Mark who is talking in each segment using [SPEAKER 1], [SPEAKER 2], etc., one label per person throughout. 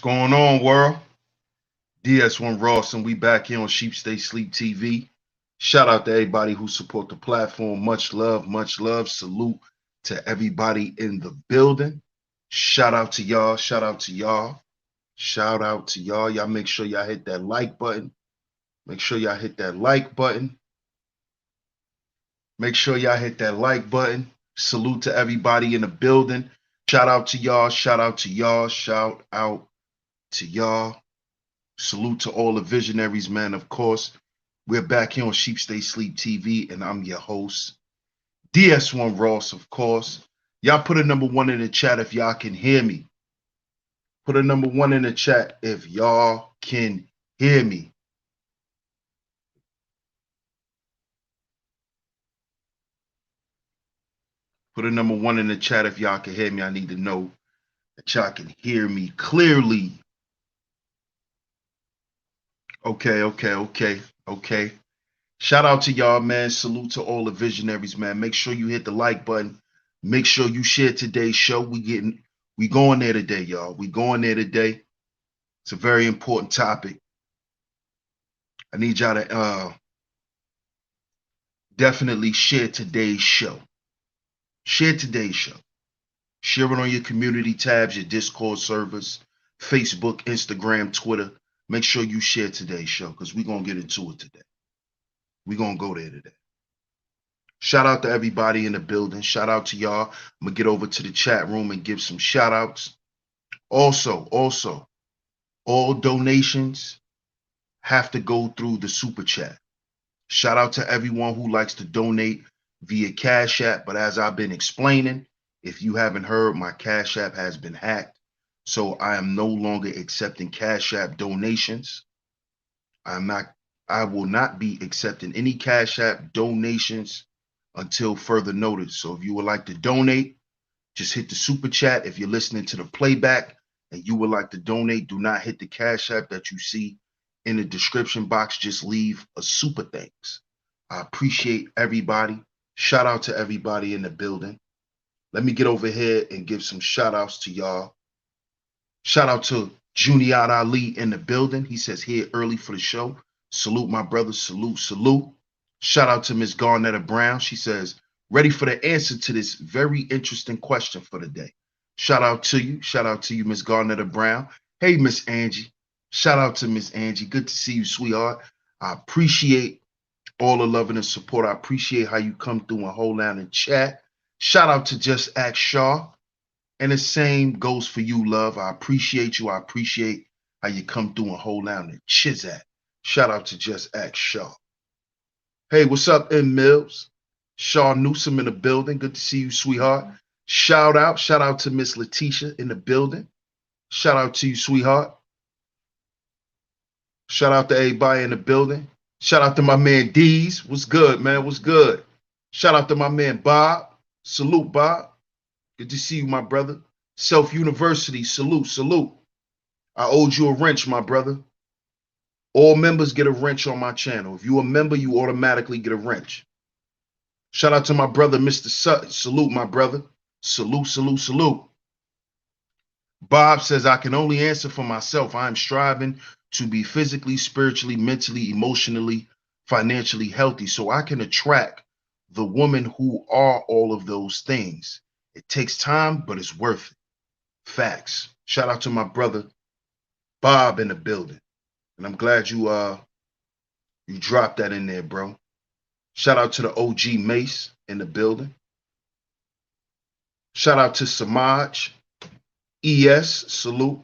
[SPEAKER 1] going on, world? DS1 Ross, and we back here on Sheep Stay Sleep TV. Shout out to everybody who support the platform. Much love, much love. Salute to everybody in the building. Shout out to y'all. Shout out to y'all. Shout out to y'all. Y'all make sure y'all hit that like button. Make sure y'all hit that like button. Make sure y'all hit that like button. Salute to everybody in the building. Shout out to y'all. Shout out to y'all. Shout out to y'all. Salute to all the visionaries, man. Of course, we're back here on Sheep Stay Sleep TV, and I'm your host, DS1 Ross, of course. Y'all put a number one in the chat if y'all can hear me. Put a number one in the chat if y'all can hear me. Put a number one in the chat if y'all can hear me. I need to know that y'all can hear me clearly. Okay. Shout out to y'all, man. Salute to all the visionaries, man. Make sure you hit the like button. Make sure you share today's show. We going there today, y'all. We going there today. It's a very important topic. I need y'all to definitely share today's show. Share today's show. Share it on your community tabs, your Discord servers, Facebook, Instagram, Twitter. Make sure you share today's show because we're going to get into it today. We're going to go there today. Shout out to everybody in the building. Shout out to y'all. I'm going to get over to the chat room and give some shout outs. Also, all donations have to go through the super chat. Shout out to everyone who likes to donate via Cash App. But as I've been explaining, if you haven't heard, my Cash App has been hacked. So I am no longer accepting Cash App donations. I will not be accepting any Cash App donations until further notice. So if you would like to donate, just hit the super chat. If you're listening to the playback and you would like to donate, do not hit the Cash App that you see in the description box. Just leave a super thanks. I appreciate everybody. Shout out to everybody in the building. Let me get over here and give some shout outs to y'all. Shout out to Junior Ali in the building. He says here early for the show. Salute my brother. Salute. Shout out to Miss Garnetta Brown. She says, ready for the answer to this very interesting question for the day. Shout out to you. Shout out to you, Miss Garnetta Brown. Hey, Miss Angie. Shout out to Miss Angie. Good to see you, sweetheart. I appreciate all the love and the support. I appreciate how you come through and hold down and chat. Shout out to Just Ask Shaw. And the same goes for you, love. I appreciate you. I appreciate how you come through and hold down and chizat. Shout out to Just Ask Shaw. Hey, what's up, M. Mills? Shaw Newsom in the building. Good to see you, sweetheart. Shout out to Miss Letitia in the building. Shout out to you, sweetheart. Shout out to everybody in the building. Shout out to my man Deez. What's good, man? What's good? Shout out to my man Bob. Salute, Bob. Good to see you, my brother. Self University. Salute. I owed you a wrench, my brother. All members get a wrench on my channel. If you're a member, you automatically get a wrench. Shout out to my brother, Mr. Sutton. Salute, my brother. Salute. Bob says, I can only answer for myself. I am striving to be physically, spiritually, mentally, emotionally, financially healthy so I can attract the women who are all of those things. It takes time, but it's worth it. Facts. Shout out to my brother, Bob, in the building. And I'm glad you dropped that in there, bro. Shout out to the OG Mace in the building. Shout out to Samaj. ES, salute.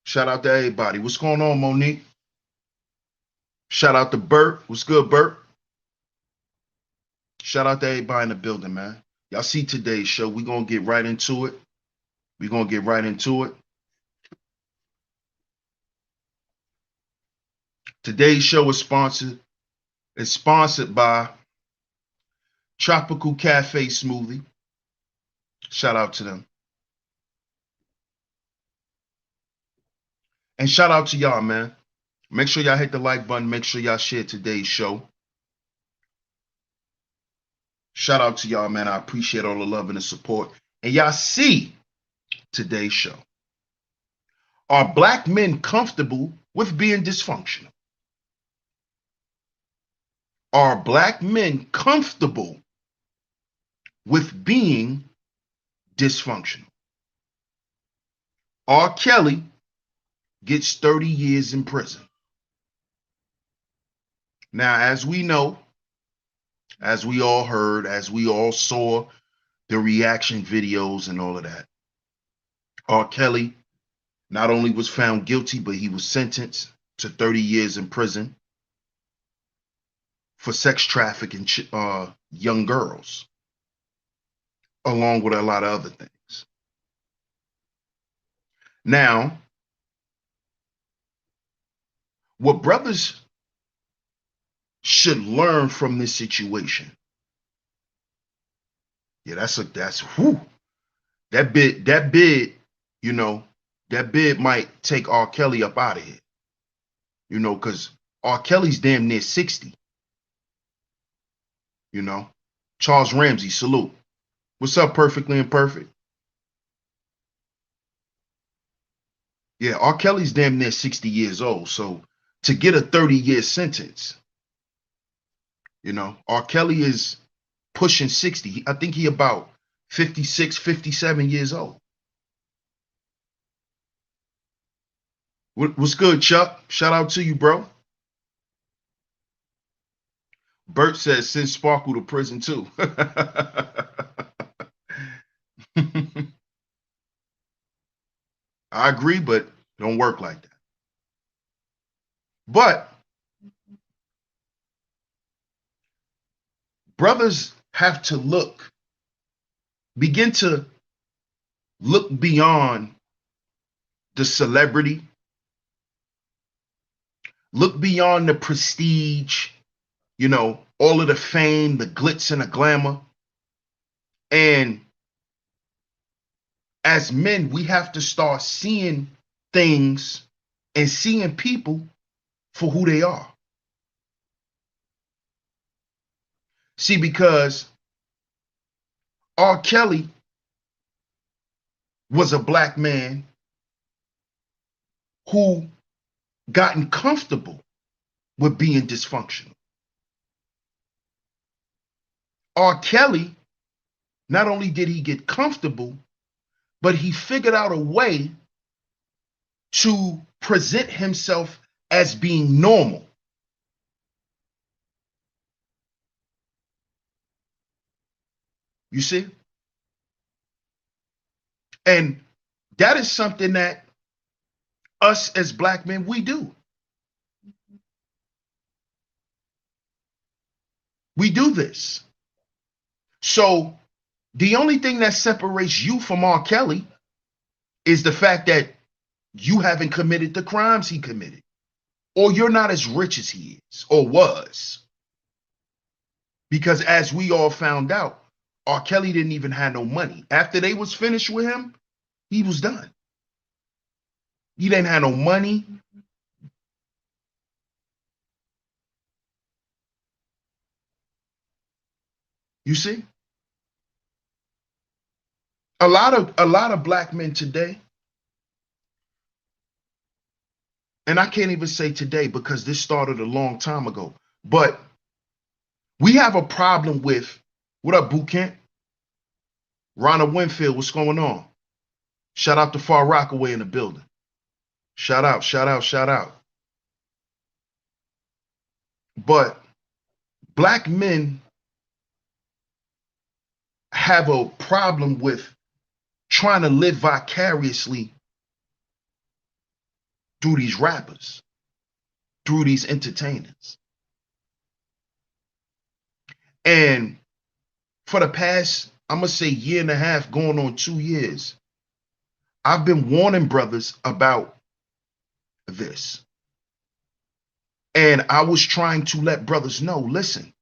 [SPEAKER 1] Shout out to everybody. What's going on, Monique? Shout out to Bert. What's good, Bert? Shout out to everybody in the building, man. Y'all see today's show. We're going to get right into it. Today's show is sponsored by Tropical Cafe Smoothie. Shout out to them. And shout out to y'all, man. Make sure y'all hit the like button. Make sure y'all share today's show. Shout out to y'all, man. I appreciate all the love and the support. And y'all see today's show. Are black men comfortable with being dysfunctional? Are black men comfortable with being dysfunctional? R.Kelly gets 30 years in prison. Now, as we know, as we all heard, as we all saw the reaction videos and all of that, R.Kelly not only was found guilty, but he was sentenced to 30 years in prison for sex trafficking young girls, along with a lot of other things. Now, what brothers should learn from this situation, yeah, that's whew, that bid, you know, that bid might take R. Kelly up out of here, you know, because R. Kelly's damn near 60, you know. Charles Ramsey, salute. What's up, Perfectly Imperfect? Yeah, R. Kelly's damn near 60 years old. So to get a 30-year sentence, you know, R. Kelly is pushing 60. I think he about 56, 57 years old. What's good, Chuck? Shout out to you, bro. Bert says send Sparkle to prison too. I agree, but it don't work like that. But brothers have to begin to look beyond the celebrity, look beyond the prestige, you know, all of the fame, the glitz and the glamour. And as men, we have to start seeing things and seeing people for who they are. See, because R. Kelly was a black man who gotten comfortable with being dysfunctional. R. Kelly, not only did he get comfortable, but he figured out a way to present himself as being normal. You see? And that is something that us as black men, we do. We do this. So the only thing that separates you from R. Kelly is the fact that you haven't committed the crimes he committed, or you're not as rich as he is or was. Because as we all found out, R. Kelly didn't even have no money. After they was finished with him, he was done. He didn't have no money. You see? A lot of black men today, and I can't even say today because this started a long time ago, but we have a problem with, what up, Boot Camp? Ronald Winfield, what's going on? Shout out to Far Rockaway in the building. Shout out, shout out, shout out. But black men have a problem with trying to live vicariously through these rappers, through these entertainers. And for the past, I'm going to say year and a half, going on 2 years, I've been warning brothers about this. And I was trying to let brothers know, listen,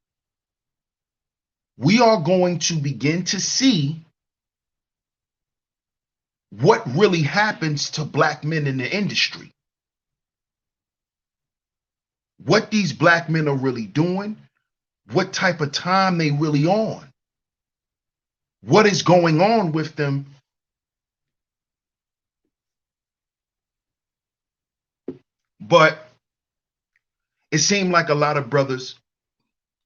[SPEAKER 1] we are going to begin to see what really happens to black men in the industry. What these black men are really doing, what type of time they really on, what is going on with them But it seemed like a lot of brothers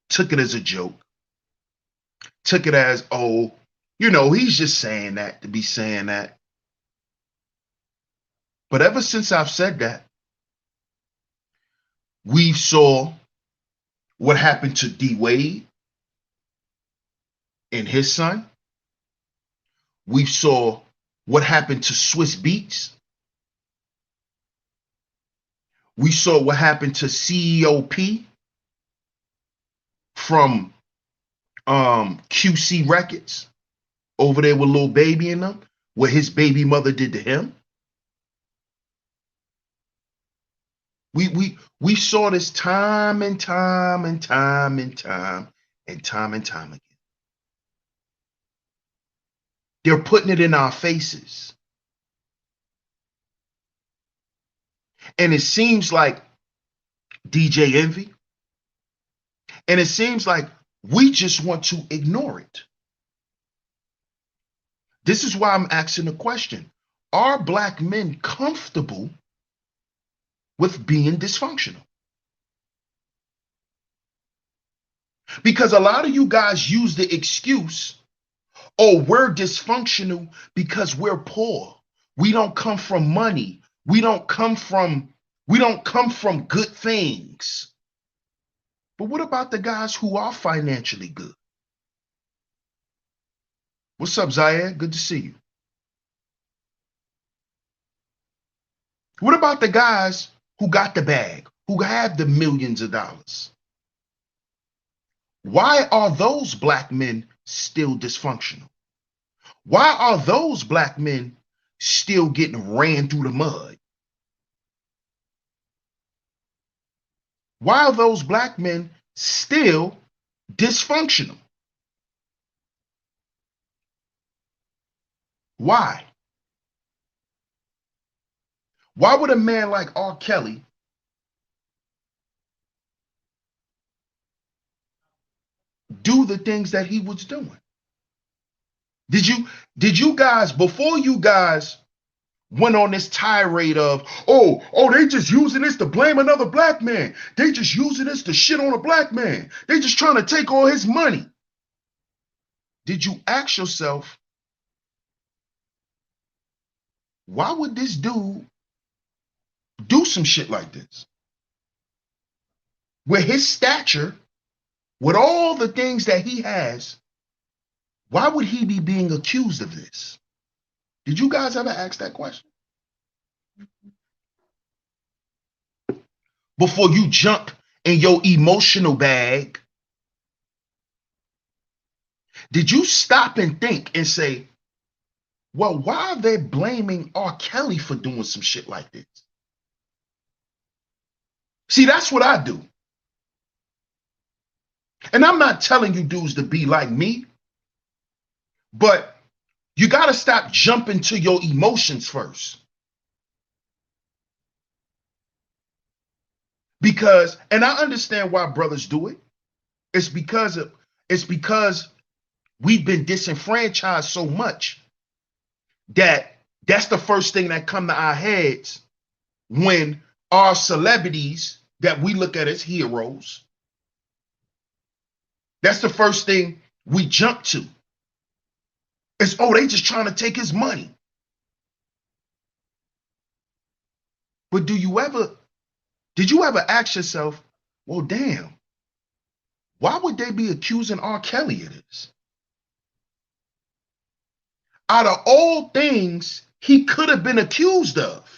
[SPEAKER 1] took it as a joke, took it as, oh, you know, he's just saying that to be saying that. But ever since I've said that, we saw what happened to D Wade and his son. We saw what happened to Swiss Beats. We saw what happened to CEOP from QC Records over there with Lil Baby in them, what his baby mother did to him. We saw this time and time and time and time and time and time again. They're putting it in our faces. And it seems like DJ Envy, and it seems like we just want to ignore it. This is why I'm asking the question. Are black men comfortable with being dysfunctional? Because a lot of you guys use the excuse, oh, we're dysfunctional because we're poor. We don't come from money. We don't come from good things. But what about the guys who are financially good? What's up, Zaire? Good to see you. What about the guys who got the bag, who have the millions of dollars? Why are those black men still dysfunctional? Why are those black men still getting ran through the mud? Why are those black men still dysfunctional? Why? Why would a man like R.Kelly do the things that he was doing? Did you guys, before you guys went on this tirade of, oh, they just using this to blame another black man. They just using this to shit on a black man. They just trying to take all his money. Did you ask yourself, why would this dude do some shit like this? With his stature, with all the things that he has, why would he be being accused of this? Did you guys ever ask that question? Before you jump in your emotional bag, did you stop and think and say, well, why are they blaming R.Kelly for doing some shit like this? See, that's what I do. And I'm not telling you dudes to be like me, but you got to stop jumping to your emotions first. Because, and I understand why brothers do it. It's because we've been disenfranchised so much that that's the first thing that come to our heads when our celebrities that we look at as heroes, that's the first thing we jump to. It's, oh, they just trying to take his money. But did you ever ask yourself, well, damn, why would they be accusing R. Kelly of this? Out of all things he could have been accused of,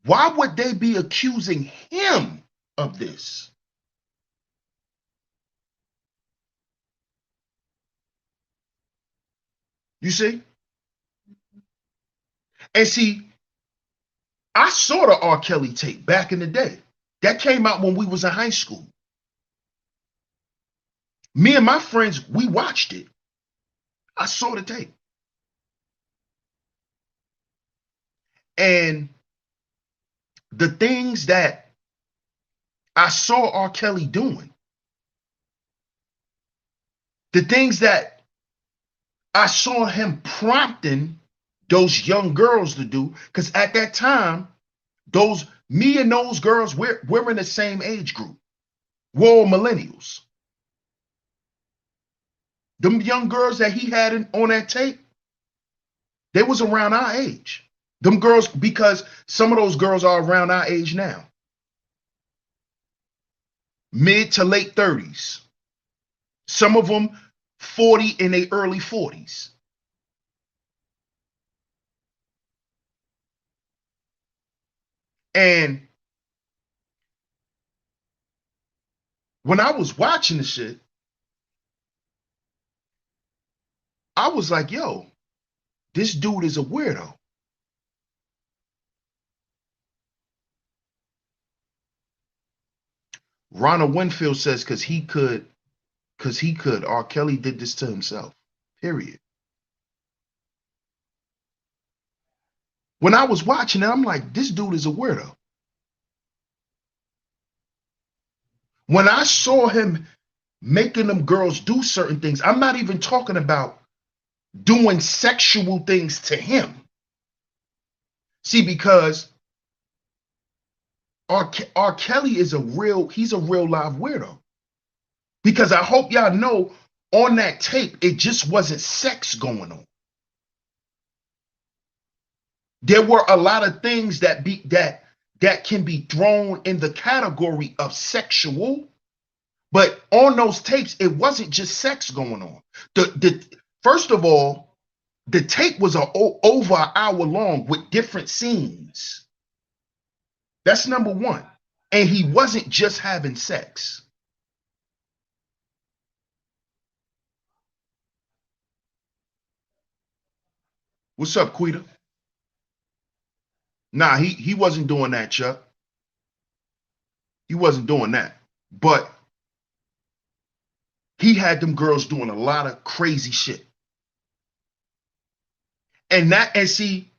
[SPEAKER 1] why would they be accusing him of this? You see? And see, I saw the R. Kelly tape back in the day. That came out when we was in high school. Me and my friends, we watched it. I saw the tape. And the things that I saw R. Kelly doing, the things that I saw him prompting those young girls to do, because at that time, those Me and those girls, we're in the same age group. We're all millennials. Them young girls that he had on that tape, they was around our age. Them girls, because some of those girls are around our age now. Mid to late 30s. Some of them 40 in their early 40s. And when I was watching the shit, I was like, yo, this dude is a weirdo. Ronald Winfield says, because he could. R. Kelly did this to himself. Period. When I was watching it, I'm like, this dude is a weirdo. When I saw him making them girls do certain things, I'm not even talking about doing sexual things to him. See, because R. Kelly is he's a real live weirdo. Because I hope y'all know, on that tape, it just wasn't sex going on. There were a lot of things that can be thrown in the category of sexual, but on those tapes, it wasn't just sex going on. First of all, the tape was over an hour long with different scenes. That's number one. And he wasn't just having sex. What's up, Quita? Nah, he wasn't doing that, Chuck. He wasn't doing that. But he had them girls doing a lot of crazy shit. And see,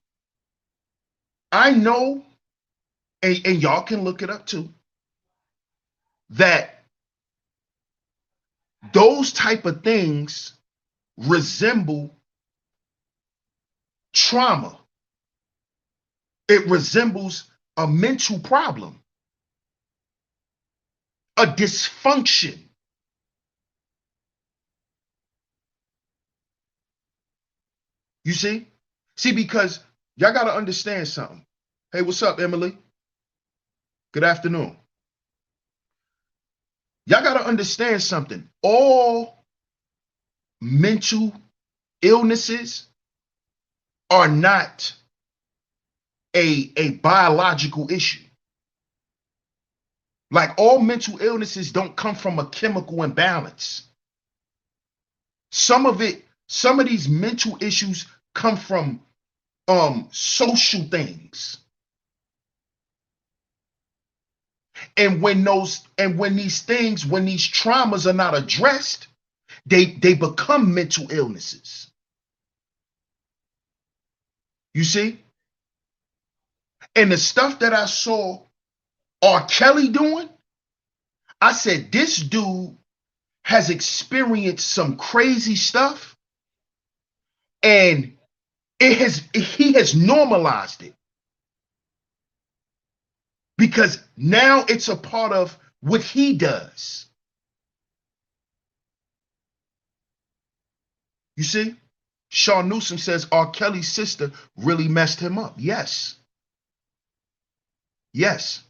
[SPEAKER 1] I know, and y'all can look it up too, that those type of things resemble trauma. It resembles a mental problem, a dysfunction. You see? See, because y'all got to understand something. Hey, what's up, Emily? Good afternoon. Y'all got to understand something. All mental illnesses are not a biological issue. Like, all mental illnesses don't come from a chemical imbalance. Some of these mental issues come from social things. And when these traumas are not addressed, they become mental illnesses. You see? And the stuff that I saw R. Kelly doing, I said, this dude has experienced some crazy stuff, and he has normalized it. Because now it's a part of what he does. You see? Sean Newsom says R. Kelly's sister really messed him up. Yes. Yes.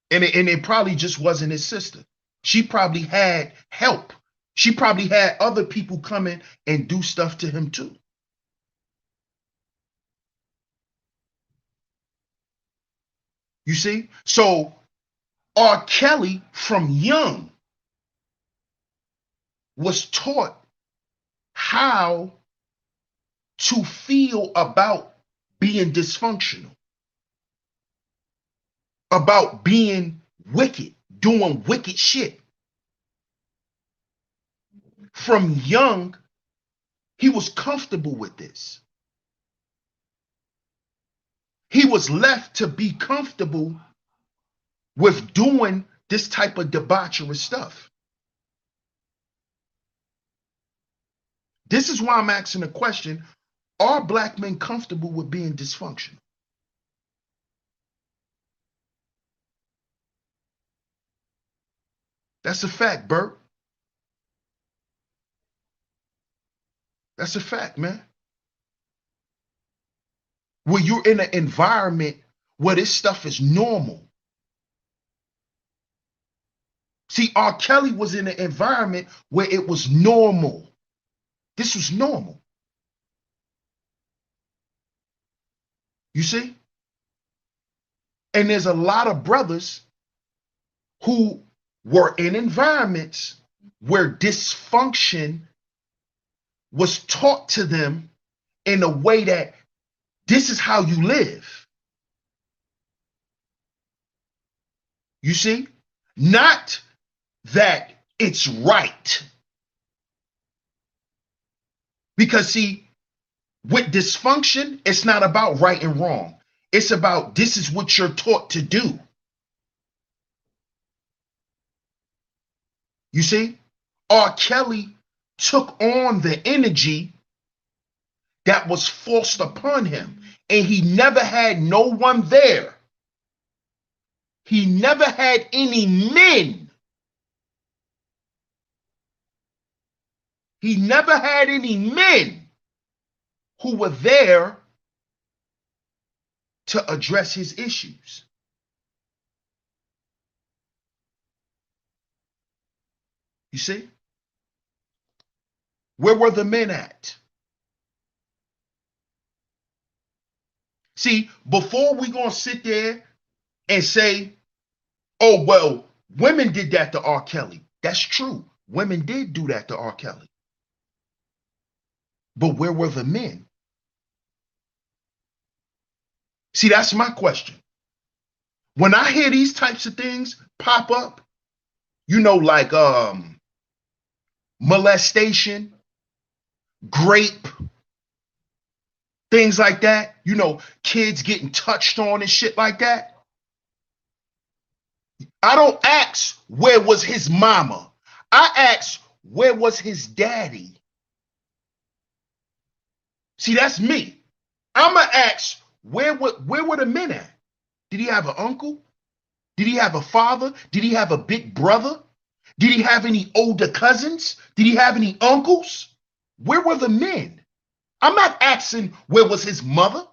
[SPEAKER 1] And it probably just wasn't his sister. She probably had help. She probably had other people come in and do stuff to him too. You see? So R. Kelly from young was taught how to feel about being dysfunctional, about being wicked, doing wicked shit. From young, he was comfortable with this. He was left to be comfortable with doing this type of debaucherous stuff. This is why I'm asking the question, are black men comfortable with being dysfunctional? That's a fact, Bert. That's a fact, man. When you're in an environment where this stuff is normal. See, R. Kelly was in an environment where it was normal. This was normal. You see? And there's a lot of brothers who were in environments where dysfunction was taught to them in a way that this is how you live. You see? Not that it's right. Because see, with dysfunction, it's not about right and wrong. It's about this is what you're taught to do. You see? R. Kelly took on the energy that was forced upon him, and he never had no one there. He never had any men. He never had any men who were there to address his issues. You see? Where were the men at? See, before we gonna sit there and say, oh, well, women did that to R. Kelly. That's true. Women did do that to R. Kelly. But where were the men? See, that's my question. When I hear these types of things pop up, you know, like molestation, grape, things like that, you know, kids getting touched on and shit like that. I don't ask where was his mama. I ask where was his daddy. See, that's me. I'ma ask where were the men at? Did he have an uncle? Did he have a father? Did he have a big brother? Did he have any older cousins? Did he have any uncles? Where were the men? I'm not asking where was his mother.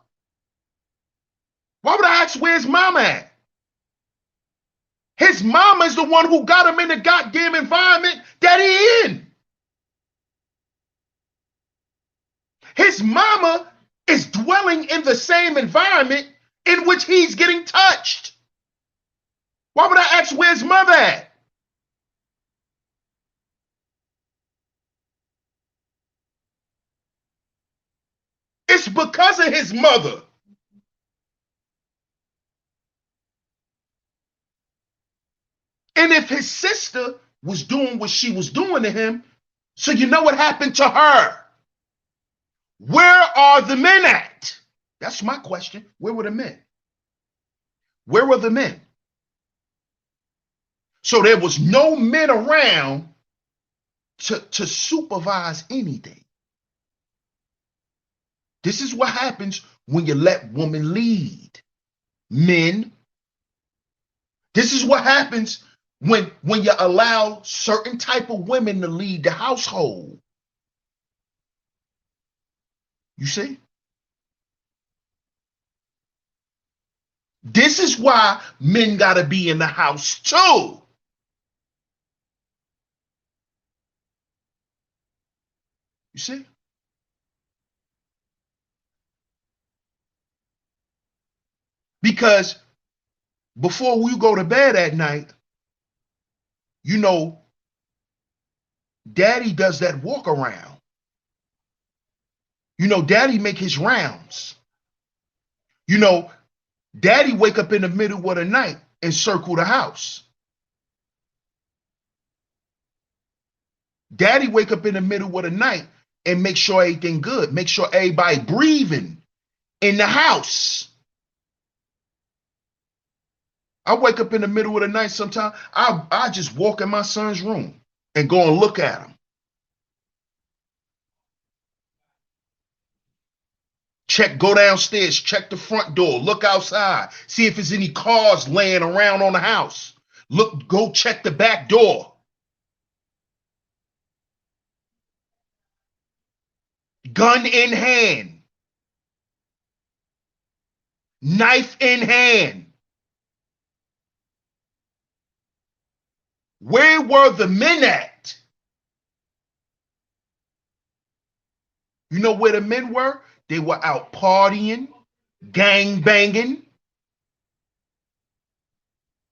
[SPEAKER 1] Why would I ask where his mama at? His mama is the one who got him in the goddamn environment that he in. His mama is dwelling in the same environment in which he's getting touched. Why would I ask where his mother at? It's because of his mother. And if his sister was doing what she was doing to him, so you know what happened to her? Where are the men at? That's my question. Where were the men? Where were the men? So there was no men around to supervise anything. This is what happens when you let women lead. Men. This is what happens when you allow certain type of women to lead the household. You see? This is why men got to be in the house too. You see? Because before we go to bed at night, you know, daddy does that walk around. You know, daddy make his rounds. You know, daddy wake up in the middle of the night and circle the house. Daddy wake up in the middle of the night and make sure everything good. Make sure everybody breathing in the house. I wake up in the middle of the night sometimes. I just walk in my son's room and go and look at him. Check, go downstairs, check the front door, look outside, see if there's any cars laying around on the house. Look, go check the back door. gun in hand, knife in hand. Where were the men at? You know where the men were? They were out partying, gang banging.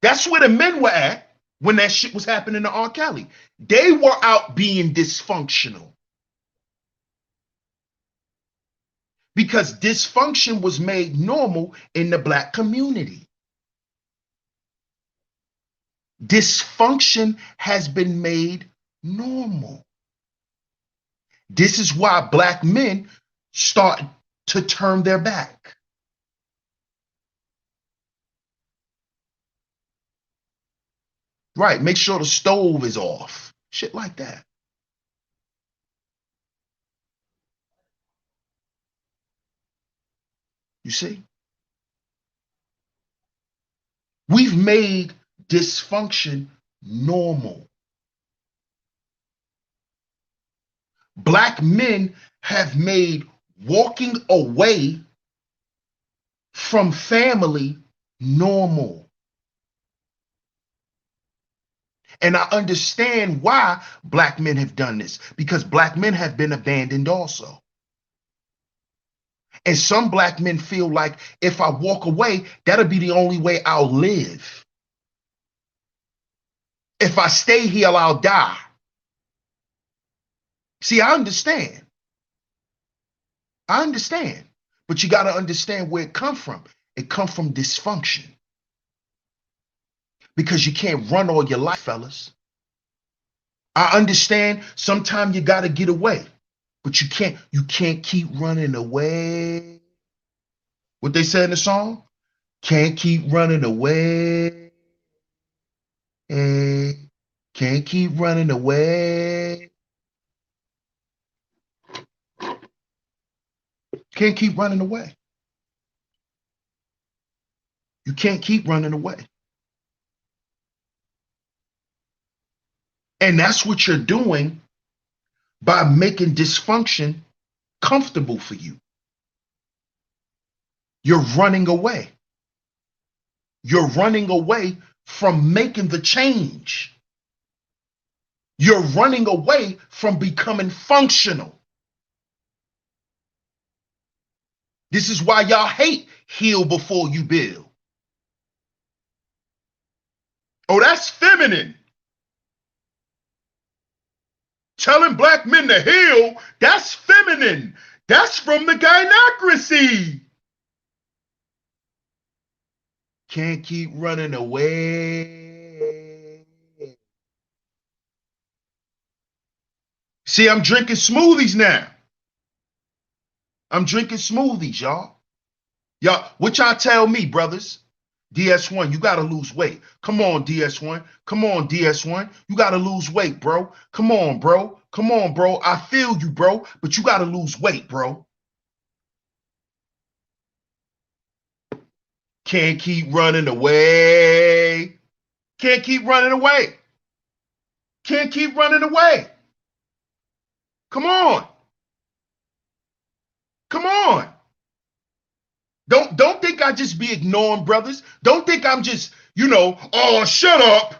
[SPEAKER 1] That's where the men were at when that shit was happening to R.Kelly. They were out being dysfunctional. Because dysfunction was made normal in the black community. Dysfunction has been made normal. This is why black men start to turn their back. Right, make sure the stove is off. Shit like that. You see? We've made dysfunction normal. Black men have made walking away from family normal. And I understand why black men have done this, because black men have been abandoned also. And some black men feel like if I walk away, that'll be the only way I'll live. If I stay here, I'll die. See, I understand. But you got to understand where it come from. It come from dysfunction. Because you can't run all your life, fellas. I understand sometimes you got to get away, but you can't keep running away. What they say in the song? Can't keep running away. Can't keep running away. Can't keep running away. You can't keep running away. And that's what you're doing by making dysfunction comfortable for you. You're running away. You're running away from making the change. You're running away from becoming functional. This is why y'all hate heal before you build. Oh, that's feminine. Telling black men to heal, that's feminine. That's from the gynocracy. Can't keep running away. See, I'm drinking smoothies now. I'm drinking smoothies, y'all. Y'all, what y'all tell me, brothers? DS1, you got to lose weight. Come on, DS1. Come on, DS1. You got to lose weight, bro. Come on, bro. Come on, bro. I feel you, bro, but you got to lose weight, bro. Can't keep running away. Can't keep running away. Can't keep running away. Come on. Come on. Don't think I just be ignoring brothers. Don't think I'm just, oh, shut up.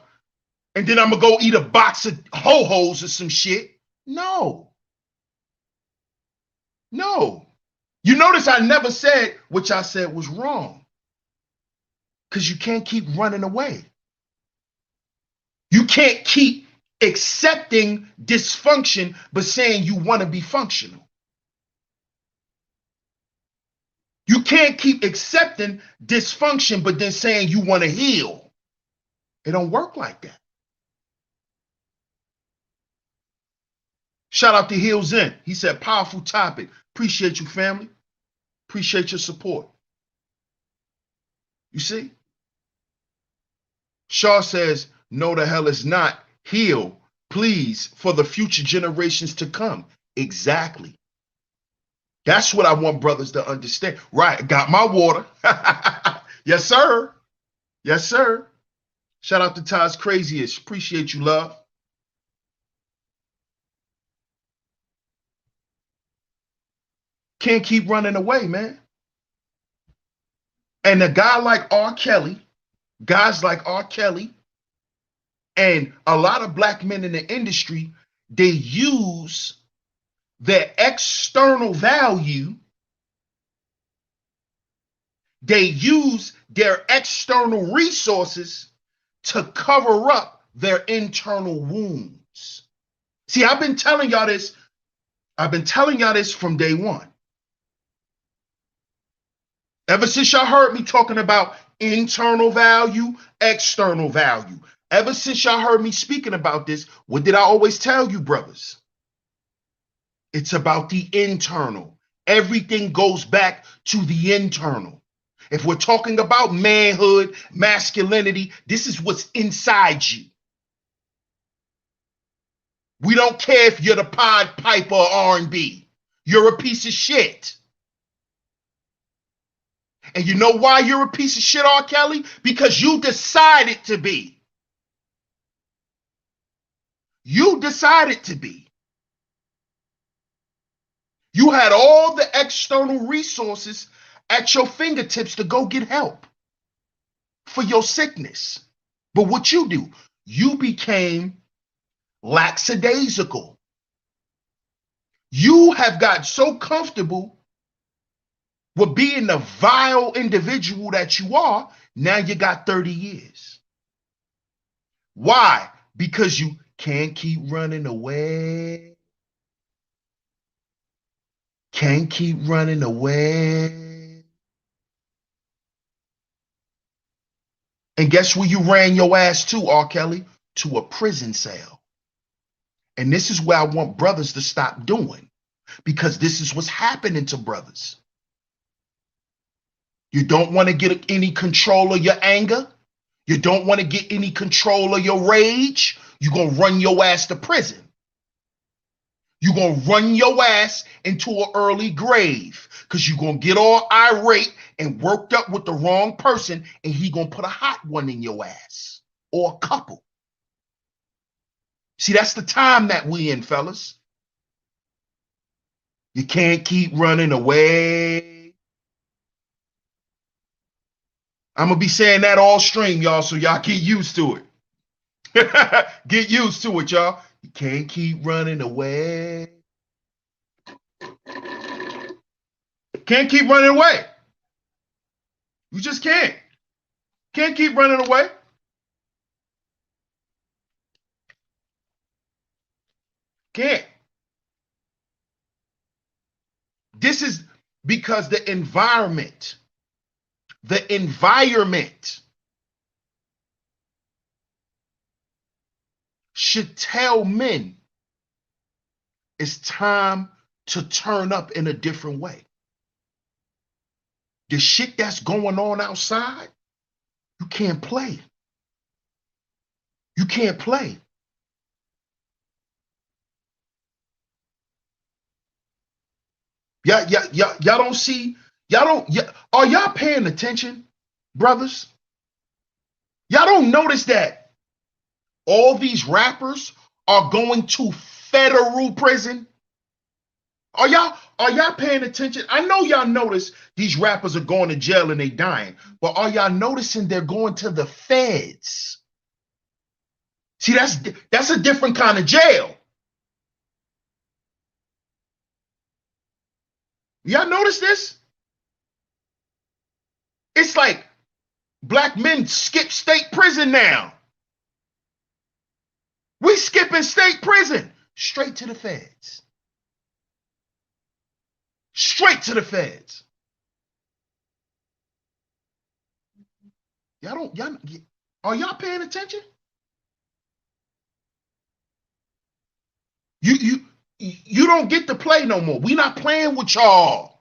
[SPEAKER 1] And then I'm going to go eat a box of ho-hos or some shit. No. No. You notice I never said what I said was wrong. Because you can't keep running away. You can't keep accepting dysfunction but saying you want to be functional. You can't keep accepting dysfunction but then saying you want to heal. It don't work like that. Shout out to Heels In. He said, powerful topic. Appreciate you, family. Appreciate your support. You see? Shaw says, no, the hell it's not. Heal, please, for the future generations to come. Exactly. That's what I want brothers to understand. Right, got my water. Yes, sir. Yes, sir. Shout out to Todd's Craziest. Appreciate you, love. Can't keep running away, man. And a guy like R.Kelly, guys like R.Kelly, and a lot of black men in the industry, they use their external value, they use their external resources to cover up their internal wounds. See, I've been telling y'all this. I've been telling y'all this from day one. Ever since y'all heard me talking about internal value, external value, ever since y'all heard me speaking about this, what did I always tell you, brothers? It's about the internal. Everything goes back to the internal. If we're talking about manhood, masculinity, this is what's inside you. We don't care if you're the Pied Piper or R&B. You're a piece of shit. And you know why you're a piece of shit, R.Kelly? Because you decided to be. You decided to be. You had all the external resources at your fingertips to go get help for your sickness. But what you do, you became lackadaisical. You have got so comfortable with being the vile individual that you are, now you got 30 years. Why? Because you can't keep running away. Can't keep running away. And guess where you ran your ass to, R.Kelly? To a prison cell. And this is where I want brothers to stop doing, because this is what's happening to brothers. You don't want to get any control of your anger. You don't want to get any control of your rage. You're going to run your ass to prison. You're going to run your ass into an early grave because you're going to get all irate and worked up with the wrong person, and he going to put a hot one in your ass, or a couple. See, that's the time that we in, fellas. You can't keep running away. I'm going to be saying that all stream, y'all, so y'all get used to it. Get used to it, y'all. You can't keep running away. Can't keep running away. You just can't. Can't keep running away. Can't. This is because the environment should tell men it's time to turn up in a different way. The shit that's going on outside, you can't play. You can't play. Y'all don't see, are y'all paying attention, brothers? Y'all don't notice that all these rappers are going to federal prison? Are y'all paying attention? I know y'all notice these rappers are going to jail and they dying, but are y'all noticing they're going to the feds? See, that's a different kind of jail. Y'all notice this? It's like black men skip state prison now. We skipping state prison straight to the feds. Straight to the feds. Are y'all paying attention? You don't get to play no more. We not playing with y'all.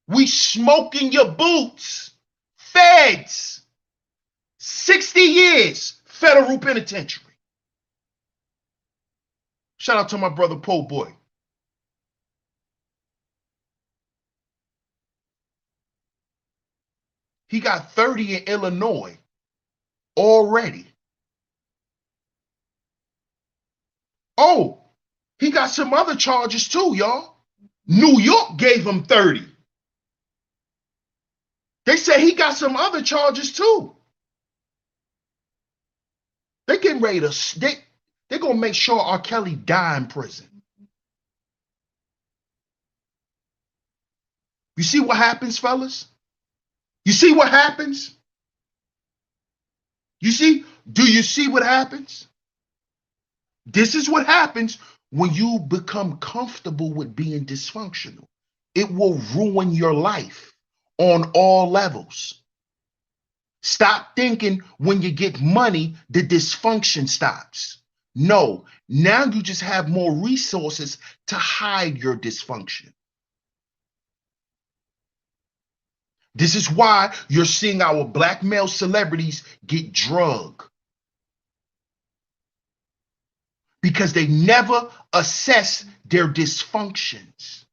[SPEAKER 1] We smoking your boots. Feds. 60 years federal penitentiary. Shout out to my brother Po Boy. He got 30 in Illinois already. Oh, he got some other charges too, y'all. New York gave him 30. They say he got some other charges too. They getting ready to, they're going to make sure R. Kelly die in prison. You see what happens, fellas? You see what happens? You see? Do you see what happens? This is what happens when you become comfortable with being dysfunctional. It will ruin your life on all levels. Stop thinking when you get money, the dysfunction stops. No, now you just have more resources to hide your dysfunction. This is why you're seeing our black male celebrities get drugged. Because they never assess their dysfunctions.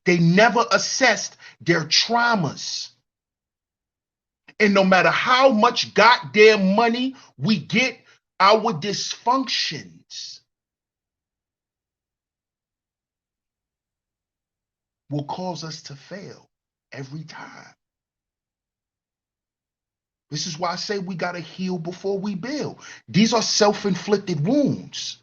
[SPEAKER 1] They never assessed their traumas. And no matter how much goddamn money we get, our dysfunctions will cause us to fail every time. This is why I say we got to heal before we build. These are self-inflicted wounds.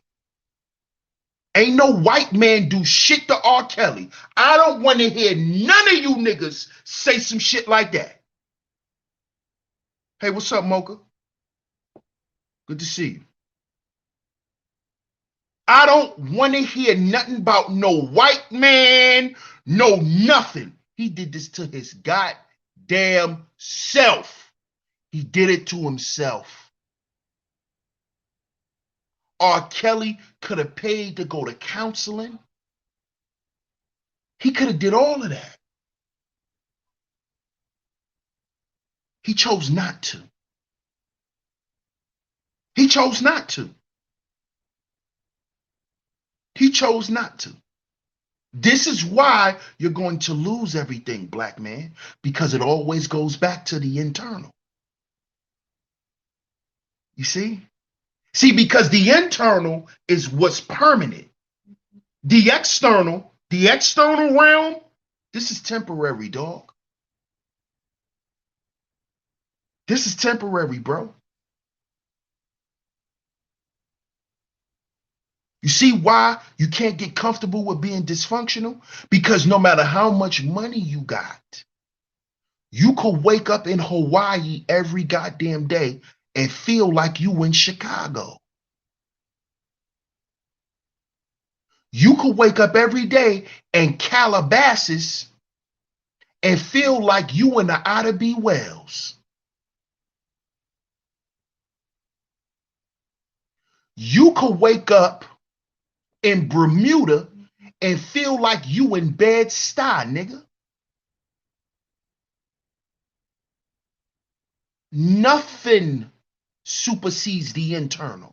[SPEAKER 1] Ain't no white man do shit to R. Kelly. I don't want to hear none of you niggas say some shit like that. Hey, what's up, Mocha? Good to see you. I don't want to hear nothing about no white man, no nothing. He did this to his goddamn self. He did it to himself. R. Kelly could have paid to go to counseling. He could have did all of that. He chose not to. He chose not to. He chose not to. This is why you're going to lose everything, black man, because it always goes back to the internal. You see? See, because the internal is what's permanent. The external realm, this is temporary, dog. This is temporary, bro. You see why you can't get comfortable with being dysfunctional? Because no matter how much money you got, you could wake up in Hawaii every goddamn day and feel like you in Chicago. You could wake up every day in Calabasas and feel like you in the Outer B Wells. You could wake up in Bermuda and feel like you in Bed-Stuy, nigga. Nothing supersedes the internal.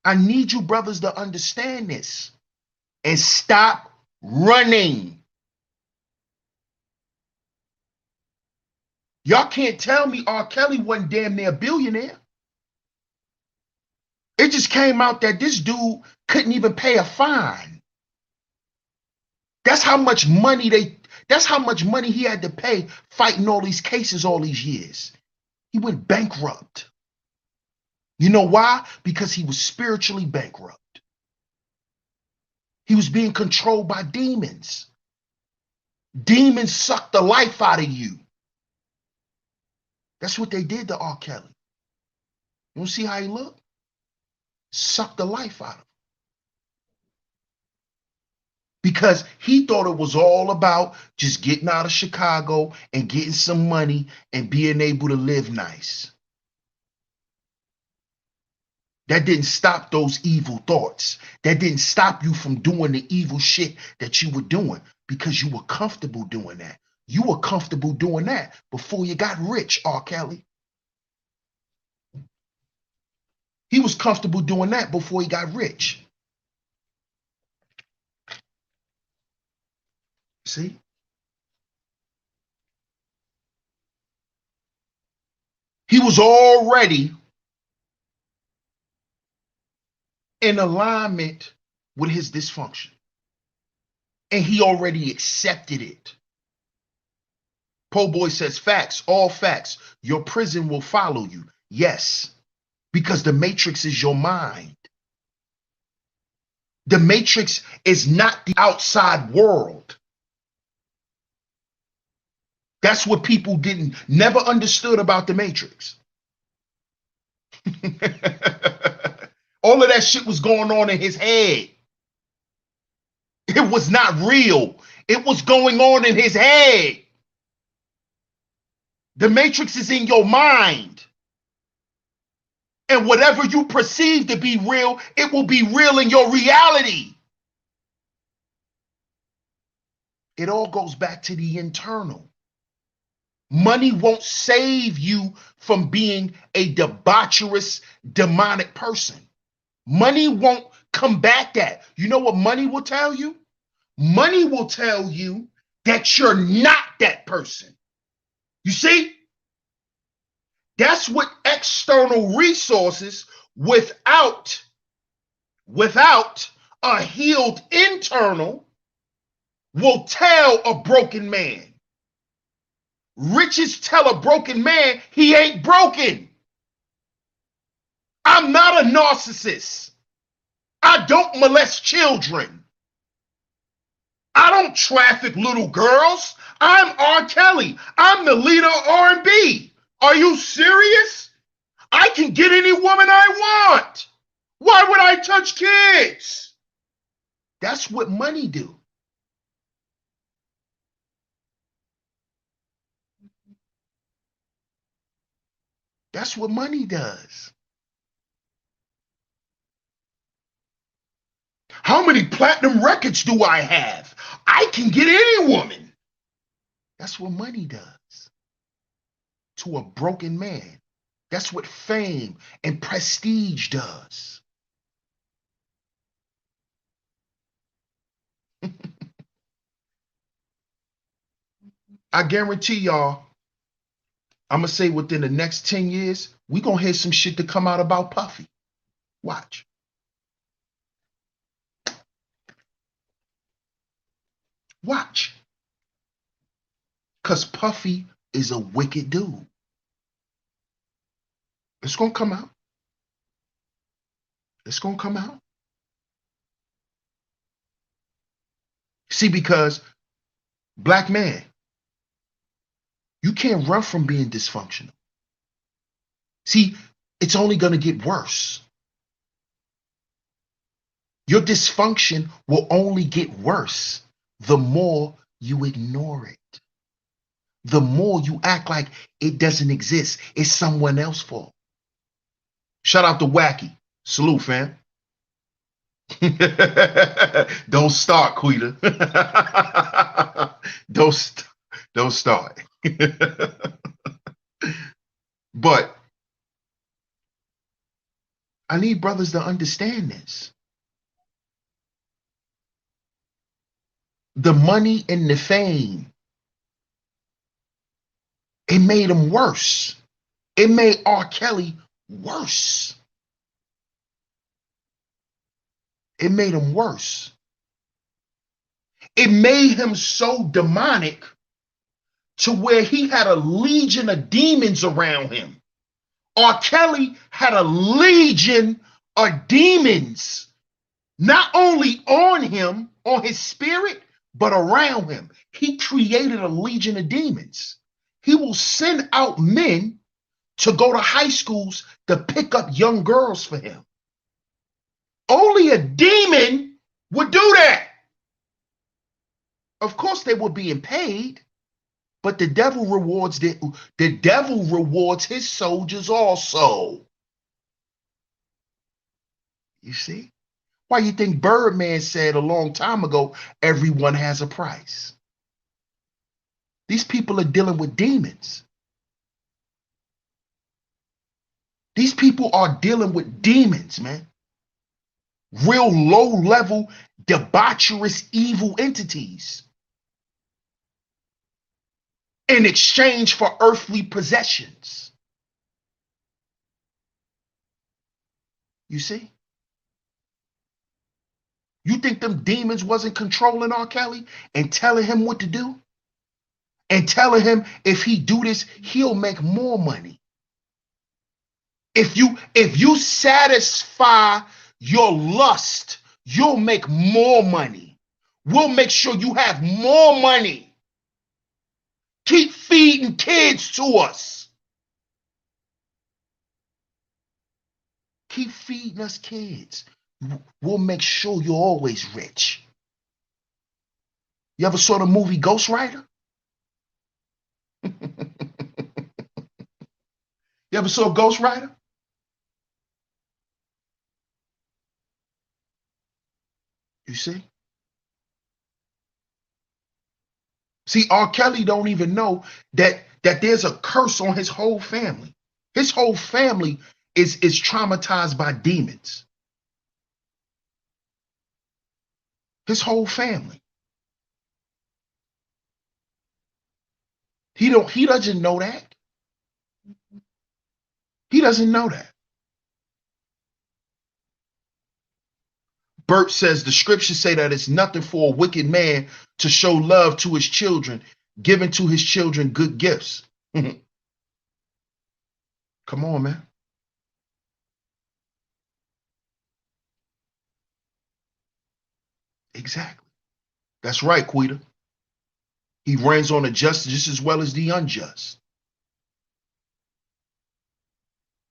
[SPEAKER 1] I need you brothers to understand this and stop running. Y'all can't tell me R. Kelly wasn't damn near a billionaire. It just came out that this dude couldn't even pay a fine. That's how much money he had to pay fighting all these cases all these years. He went bankrupt. You know why? Because he was spiritually bankrupt. He was being controlled by demons. Demons suck the life out of you. That's what they did to R. Kelly. You don't see how he looked? Suck the life out of him. Because he thought it was all about just getting out of Chicago and getting some money and being able to live nice. That didn't stop those evil thoughts. That didn't stop you from doing the evil shit that you were doing because you were comfortable doing that. You were comfortable doing that before you got rich, R. Kelly. He was comfortable doing that before he got rich. See? He was already in alignment with his dysfunction. and he already accepted it. Po Boy says facts, all facts. Your prison will follow you. Yes, because the matrix is your mind. The matrix is not the outside world. That's what people never understood about the matrix. All of that shit was going on in his head. It was not real. It was going on in his head. The matrix is in your mind. And whatever you perceive to be real, it will be real in your reality. It all goes back to the internal. Money won't save you from being a debaucherous, demonic person. Money won't combat that. You know what money will tell you? Money will tell you that you're not that person. You see? That's what external resources without a healed internal will tell a broken man. Riches tell a broken man he ain't broken. I'm not a narcissist. I don't molest children. I don't traffic little girls. I'm R.Kelly. I'm the leader of R&B. Are you serious? I can get any woman I want. Why would I touch kids? That's what money do. That's what money does. How many platinum records do I have? I can get any woman. That's what money does to a broken man. That's what fame and prestige does. I guarantee y'all, I'm going to say within the next 10 years, we're going to hear some shit to come out about Puffy. Watch. Watch. Because Puffy is a wicked dude. It's going to come out. It's going to come out. See, because black man, you can't run from being dysfunctional. See, it's only going to get worse. Your dysfunction will only get worse the more you ignore it. The more you act like it doesn't exist. It's someone else's fault. Shout out to Wacky. Salute, fam. Don't start, Quita. Don't start. But I need brothers to understand this. The money and the fame, it made him worse. It made R.Kelly worse. It made him worse. It made him so demonic to where he had a legion of demons around him. R.Kelly had a legion of demons, not only on him, on his spirit, but around him. He created a legion of demons. He will send out men to go to high schools to pick up young girls for him. Only a demon would do that. Of course, they were being paid, but the devil rewards his soldiers also. You see? Why you think Birdman said a long time ago, everyone has a price? These people are dealing with demons. These people are dealing with demons, man. Real low-level, debaucherous, evil entities in exchange for earthly possessions. You see? You think them demons wasn't controlling R. Kelly and telling him what to do? And telling him if he do this, he'll make more money. If you satisfy your lust, you'll make more money. We'll make sure you have more money. Keep feeding kids to us. Keep feeding us kids. We'll make sure you're always rich. You ever saw the movie Ghost Rider? You ever saw Ghost Rider? You see? See, R. Kelly don't even know that there's a curse on his whole family. His whole family is traumatized by demons. His whole family. He doesn't know that. He doesn't know that. Bert says the scriptures say that it's nothing for a wicked man to show love to his children, giving to his children good gifts. Come on, man. Exactly. That's right, Quita. He reigns on the just just as well as the unjust.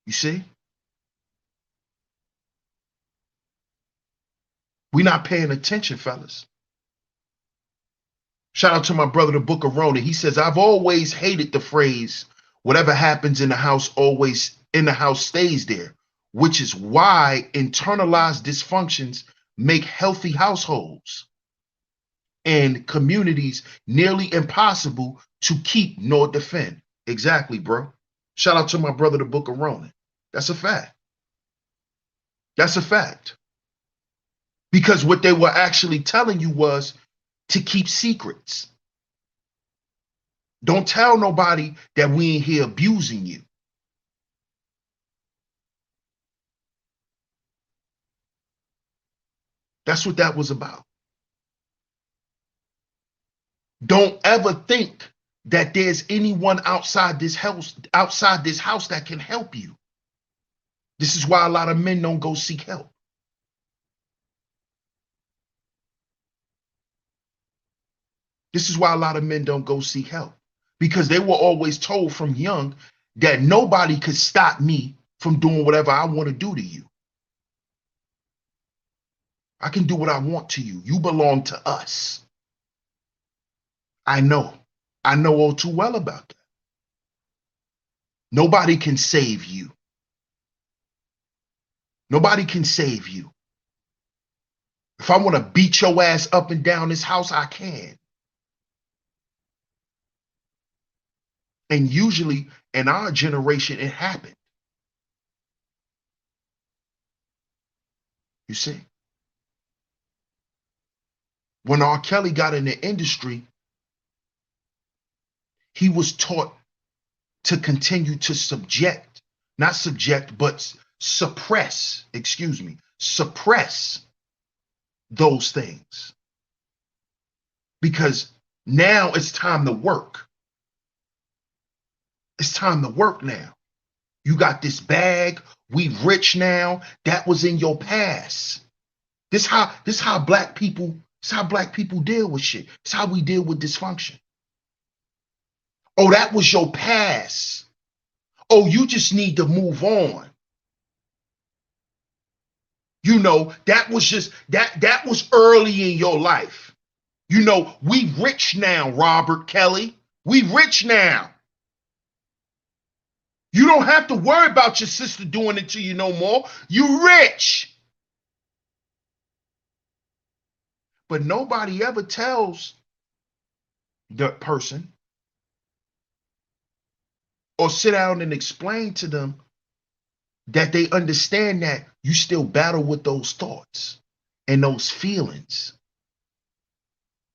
[SPEAKER 1] You see? We're not paying attention, fellas. Shout out to my brother, the Book of Rona. He says, I've always hated the phrase, whatever happens in the house, always in the house stays there, which is why internalized dysfunctions make healthy households and communities nearly impossible to keep nor defend. Exactly, bro. Shout out to my brother, the Book of Rona. That's a fact. That's a fact. Because what they were actually telling you was to keep secrets. Don't tell nobody that we ain't here abusing you. That's what that was about. Don't ever think that there's anyone outside this house that can help you. This is why a lot of men don't go seek help. This is why a lot of men don't go seek help, because they were always told from young that nobody could stop me from doing whatever I want to do to you. I can do what I want to you. You belong to us. I know. I know all too well about that. Nobody can save you. Nobody can save you. If I want to beat your ass up and down this house, I can. And usually in our generation, it happened. You see? When R. Kelly got in the industry, he was taught to continue to not subject, but suppress those things. Because now it's time to work. It's time to work now. You got this bag. We rich now. That was in your past. This how black people deal with shit. It's how we deal with dysfunction. Oh, that was your past. Oh, you just need to move on. You know, that was just that was early in your life. You know, we rich now, Robert Kelly. We rich now. You don't have to worry about your sister doing it to you no more. You rich. But nobody ever tells the person or sit down and explain to them that they understand that you still battle with those thoughts and those feelings,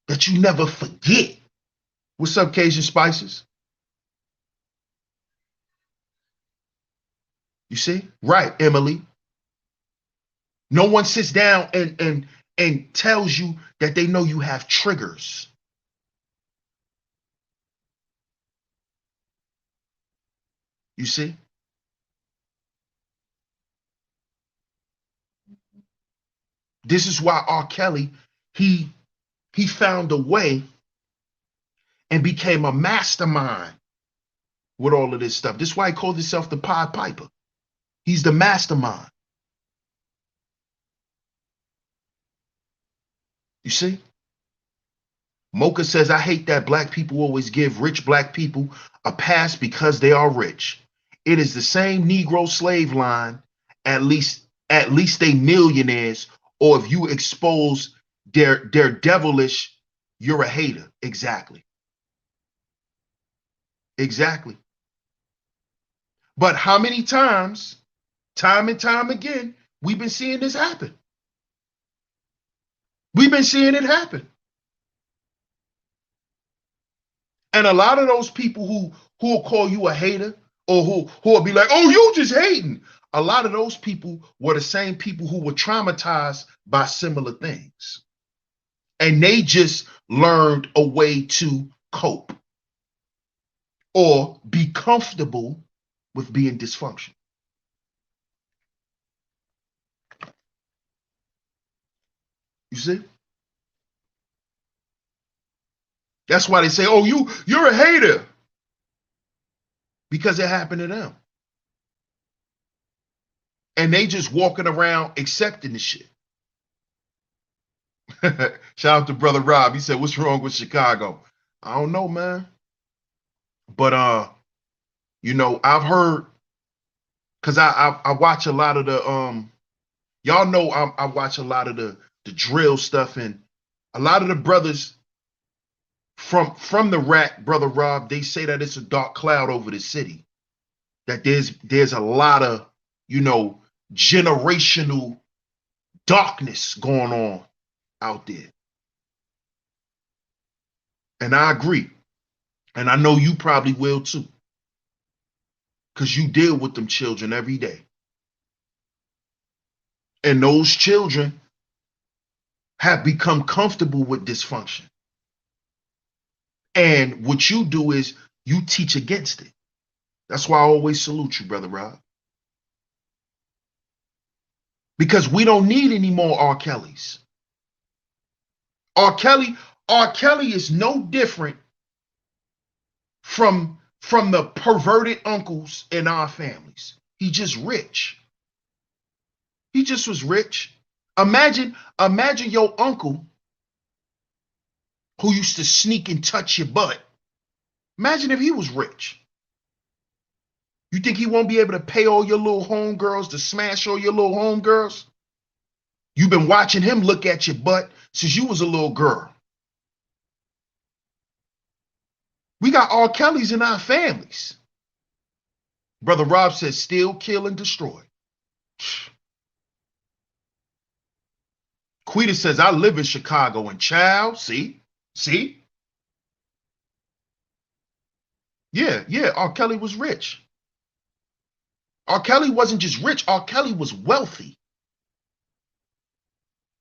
[SPEAKER 1] that you never forget. What's up, Cajun Spices? You see? Right, Emily. No one sits down and tells you that they know you have triggers. You see? This is why R.Kelly, he found a way and became a mastermind with all of this stuff. This is why he called himself the Pied Piper. He's the mastermind. You see? Mocha says, I hate that black people always give rich black people a pass because they are rich. It is the same Negro slave line. At least they millionaires, or if you expose their devilish, you're a hater. Exactly. Exactly. But how many times, time and time again, we've been seeing this happen? We've been seeing it happen. And a lot of those people who will call you a hater, or who will be like, oh, you just hating. A lot of those people were the same people who were traumatized by similar things. And they just learned a way to cope or be comfortable with being dysfunctional. You see? That's why they say, oh, you're a hater. Because it happened to them. And they just walking around accepting the shit. Shout out to Brother Rob. He said, what's wrong with Chicago? I don't know, man. But I've heard, because I watch a lot of the y'all know I watch a lot of the drill stuff, and a lot of the brothers from the rack, Brother Rob, they say that it's a dark cloud over the city. That there's a lot of, generational darkness going on out there. And I agree. And I know you probably will too. Because you deal with them children every day. And those children have become comfortable with dysfunction. And what you do is you teach against it. That's why I always salute you, Brother Rob. Because we don't need any more R. Kellys. R. Kelly is no different from the perverted uncles in our families. He just rich. He just was rich. Imagine your uncle who used to sneak and touch your butt. Imagine if he was rich. You think he won't be able to pay all your little homegirls to smash all your little homegirls? You've been watching him look at your butt since you was a little girl. We got R. Kellys in our families. Brother Rob says, steal, kill, and destroy. Quita says, I live in Chicago, and child, see? Yeah, R. Kelly was rich. R. Kelly wasn't just rich, R. Kelly was wealthy.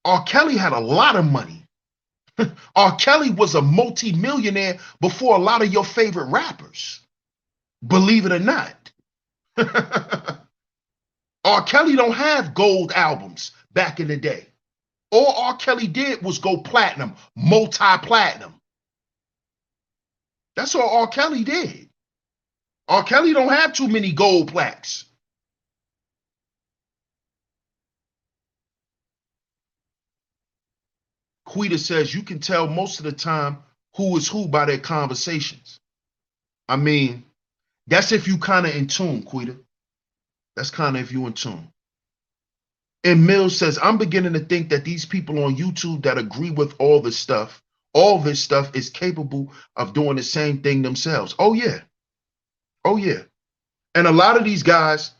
[SPEAKER 1] R. Kelly had a lot of money. R. Kelly was a multi-millionaire before a lot of your favorite rappers. Believe it or not. R. Kelly don't have gold albums back in the day. All R. Kelly did was go platinum, multi-platinum. That's all R. Kelly did. R. Kelly don't have too many gold plaques. Quita says you can tell most of the time who is who by their conversations. I mean, that's if you kind of in tune, Quita. That's kind of if you in tune. And Mills says, I'm beginning to think that these people on YouTube that agree with all this stuff is capable of doing the same thing themselves. Oh, yeah. Oh, yeah. And a lot of these guys,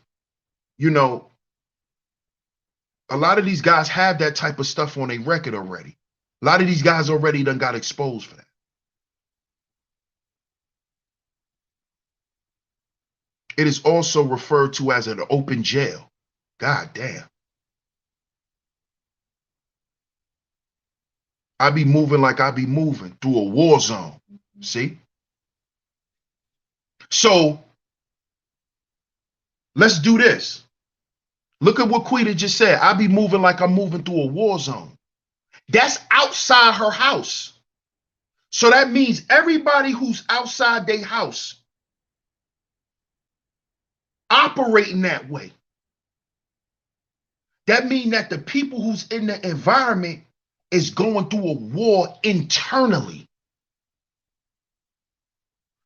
[SPEAKER 1] a lot of these guys have that type of stuff on their record already. A lot of these guys already done got exposed for that. It is also referred to as an open jail. God damn. I be moving like I be moving through a war zone. See? So let's do this. Look at what Quita just said. I be moving like I'm moving through a war zone. That's outside her house. So that means everybody who's outside their house operating that way. That means that the people who's in the environment is going through a war internally.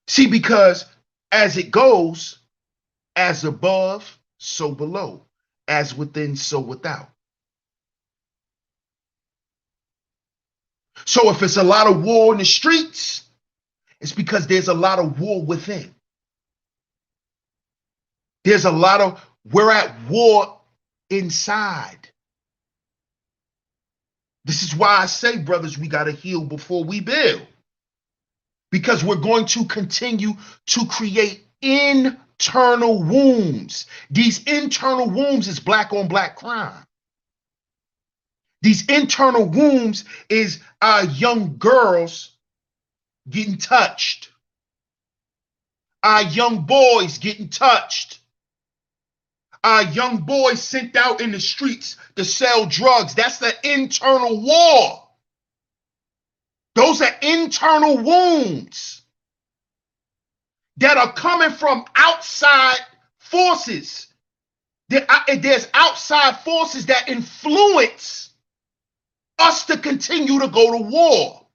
[SPEAKER 1] See, because as it goes, as above, so below, as within, so without. So if it's a lot of war in the streets, it's because there's a lot of war within. There's a lot of, we're at war inside. This is why I say, brothers, we got to heal before we build. Because we're going to continue to create internal wounds. These internal wounds is black on black crime. These internal wounds is our young girls getting touched. Our young boys getting touched. Our young boys sent out in the streets to sell drugs. That's the internal war. Those are internal wounds that are coming from outside forces. There's outside forces that influence us to continue to go to war.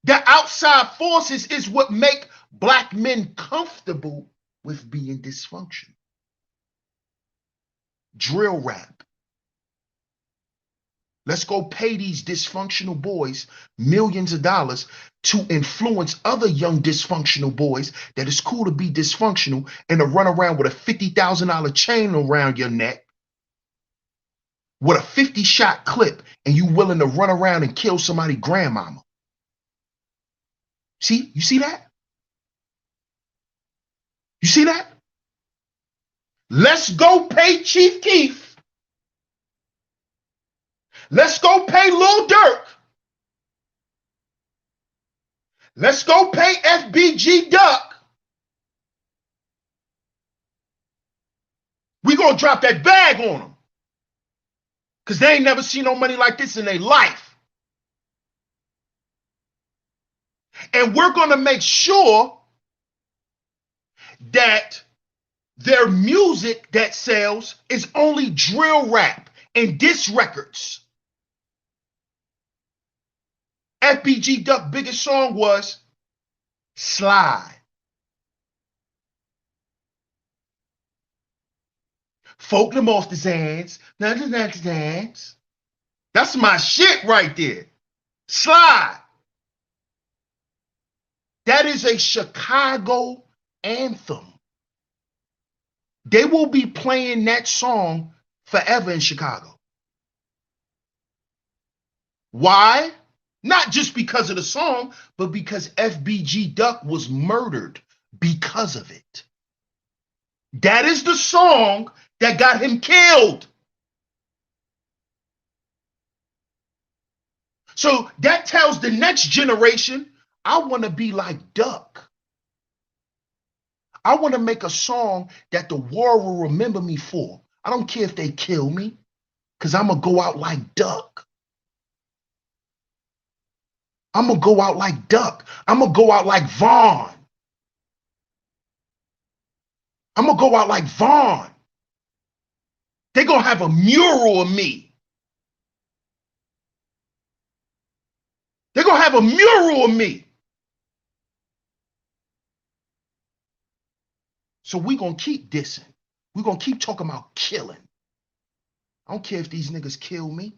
[SPEAKER 1] The outside forces is what make black men comfortable with being dysfunctional. Drill rap. Let's go pay these dysfunctional boys millions of dollars to influence other young dysfunctional boys that it's cool to be dysfunctional and to run around with a $50,000 chain around your neck with a 50-shot clip, and you willing to run around and kill somebody's grandmama. See? You see that? You see that? Let's go pay Chief Keef. Let's go pay Lil Durk. Let's go pay FBG Duck. We gonna drop that bag on them. Because they ain't never seen no money like this in their life. And we're gonna make sure that their music that sells is only drill rap and diss records. FBG Duck's biggest song was Slide. Folk them off his hands. That's my shit right there. Slide. That is a Chicago anthem. They will be playing that song forever in Chicago. Why? Not just because of the song, but because FBG Duck was murdered because of it. That is the song that got him killed. So that tells the next generation, I want to be like Duck. I want to make a song that the world will remember me for. I don't care if they kill me, because I'm going to go out like Duck. I'm going to go out like Duck. I'm going to go out like Vaughn. I'm going to go out like Vaughn. They're going to have a mural of me. They're going to have a mural of me. So we're going to keep dissing. We're going to keep talking about killing. I don't care if these niggas kill me.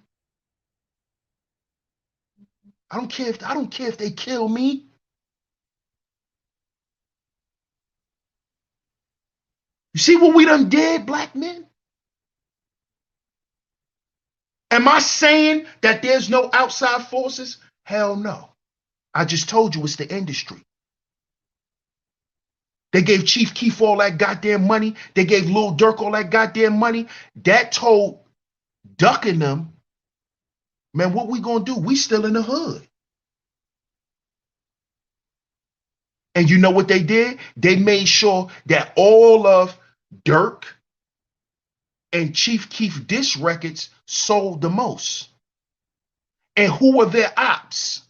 [SPEAKER 1] I don't care if they kill me. You see what we done did, black men? Am I saying that there's no outside forces? Hell no. I just told you it's the industry. They gave Chief Keef all that goddamn money. They gave Lil Durk all that goddamn money. That told Duck and them, Man, what we gonna do? We still in the hood. And you know what they did? They made sure that all of Dirk and Chief Keef diss records sold the most. And who were their ops?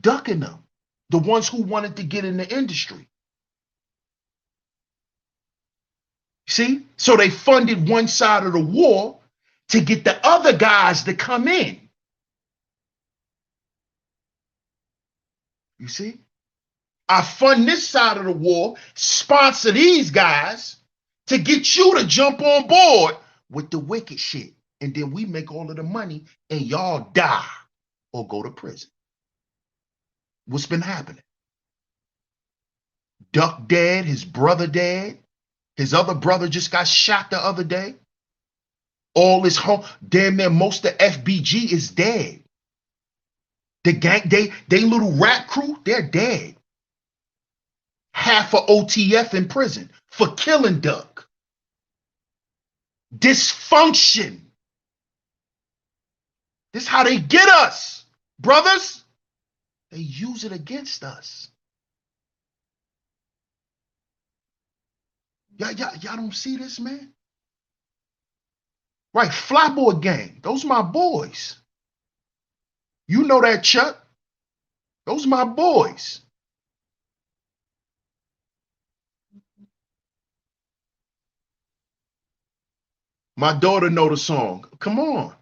[SPEAKER 1] Ducking them. The ones who wanted to get in the industry. See? So they funded one side of the war to get the other guys to come in. You see? I fund this side of the war, sponsor these guys to get you to jump on board with the wicked shit. And then we make all of the money and y'all die or go to prison. What's been happening? Duck dead, his brother dead. His other brother just got shot the other day. All his home, damn near most of FBG is dead. The gang, they little rap crew, they're dead. Half of OTF in prison for killing Duck. Dysfunction. This is how they get us, brothers. They use it against us. Y'all don't see this, man? Right, Flyboy Gang. Those my boys. You know that, Chuck. Those my boys. My daughter know the song. Come on.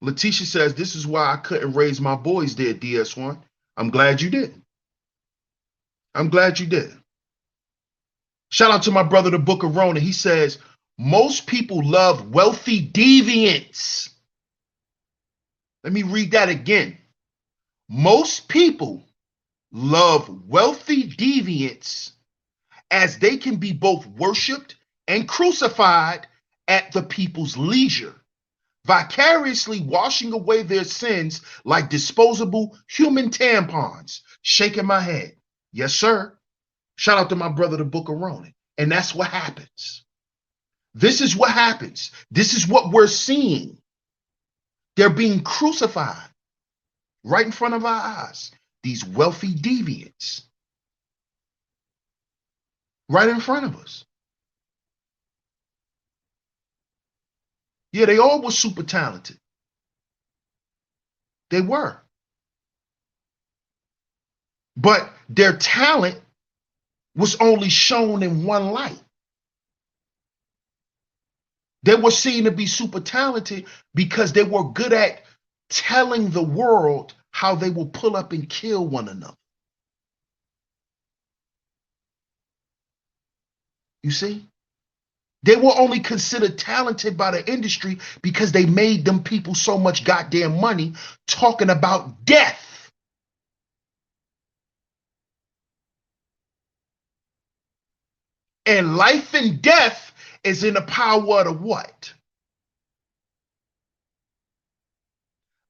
[SPEAKER 1] Letitia says, this is why I couldn't raise my boys there, DS1. I'm glad you did. I'm glad you did. Shout out to my brother, the Book of Rona. He says, most people love wealthy deviants. Let me read that again. Most people love wealthy deviants as they can be both worshiped and crucified at the people's leisure, vicariously washing away their sins like disposable human tampons. Shaking my head. Yes, sir. Shout out to my brother, the Book of Ronan. And that's what happens. This is what happens. This is what we're seeing. They're being crucified right in front of our eyes. These wealthy deviants. Right in front of us. Yeah, they all were super talented. They were. But their talent was only shown in one light. They were seen to be super talented because they were good at telling the world how they will pull up and kill one another. You see? They were only considered talented by the industry because they made them people so much goddamn money talking about death. And life and death is in the power of the what?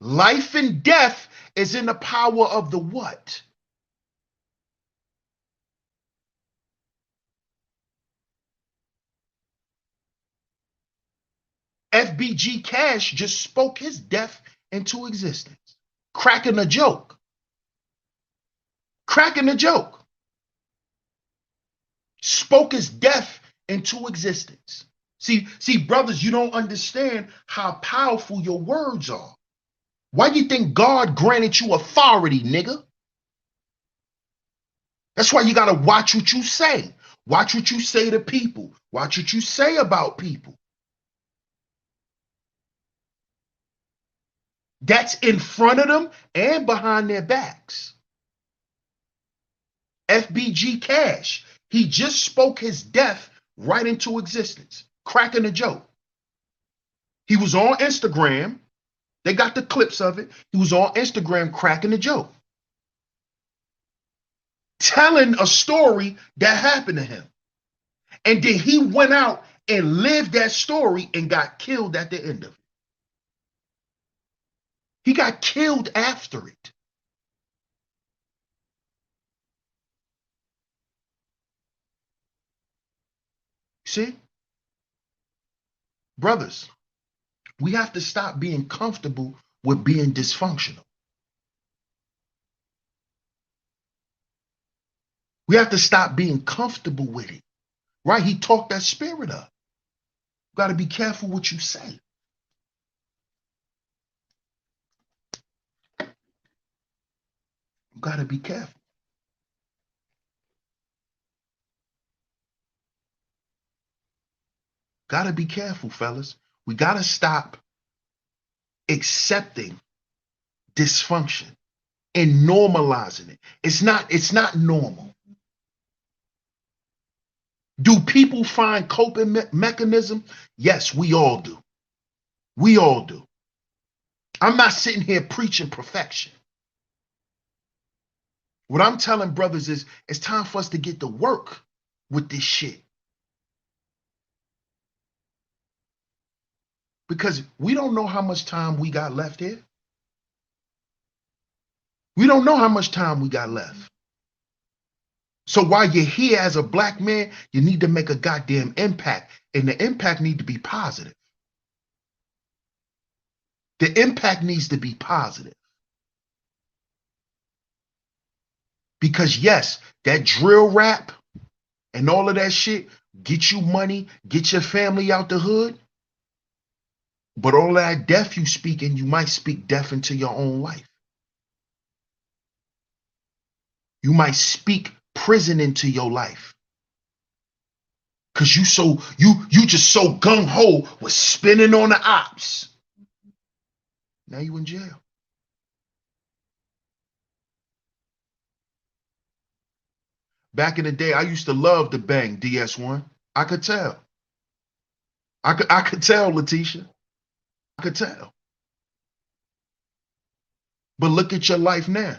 [SPEAKER 1] Life and death is in the power of the what? FBG Cash just spoke his death into existence. Cracking a joke. Cracking a joke. Spoke his death into existence. See, brothers, you don't understand how powerful your words are. Why do you think God granted you authority, nigga? That's why you got to watch what you say. Watch what you say to people. Watch what you say about people. That's in front of them and behind their backs. FBG Cash, he just spoke his death right into existence, cracking a joke. He was on Instagram. They got the clips of it. He was on Instagram cracking a joke, telling a story that happened to him. And then he went out and lived that story and got killed at the end of it. He got killed after it. See? Brothers, We have to stop being comfortable with being dysfunctional. We have to stop being comfortable with it, right? He talked that spirit up. You got to be careful what you say. You got to be careful. Got to be careful, fellas. We got to stop accepting dysfunction and normalizing it. It's not normal. Do people find coping mechanism? Yes, we all do. We all do. I'm not sitting here preaching perfection. What I'm telling brothers is it's time for us to get to work with this shit. Because we don't know how much time we got left here. We don't know how much time we got left. So while you're here as a black man, you need to make a goddamn impact. And the impact need to be positive. The impact needs to be positive. Because yes, that drill rap and all of that shit get you money, get your family out the hood. But all that death you speak, and you might speak death into your own life. You might speak prison into your life. Cause you just so gung-ho with spinning on the ops. Now you in jail. Back in the day, I used to love to bang DS1. I could tell. I could tell, Letitia. I could tell. But look at your life now.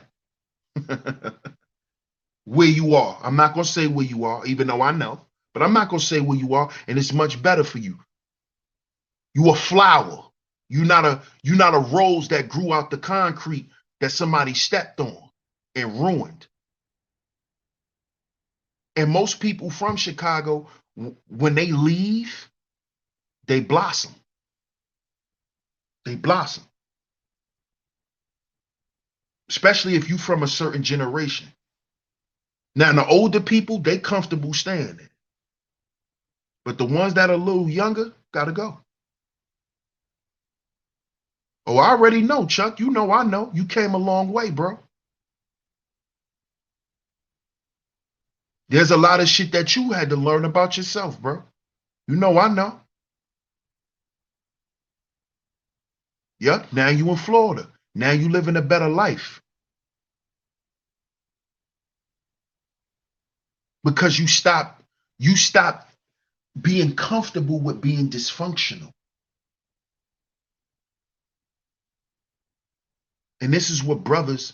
[SPEAKER 1] Where you are. I'm not gonna say where you are, even though I know. But I'm not gonna say where you are, and it's much better for you. You a flower. You're not a rose that grew out the concrete that somebody stepped on and ruined. And most people from Chicago, when they leave, they blossom. They blossom. Especially if you from a certain generation. Now, the older people, they comfortable staying there. But the ones that are a little younger, gotta go. Oh, I already know, Chuck. You know I know. You came a long way, bro. There's a lot of shit that you had to learn about yourself, bro. You know I know. Yep, now you in Florida. Now you living a better life. Because you stop being comfortable with being dysfunctional. And this is what brothers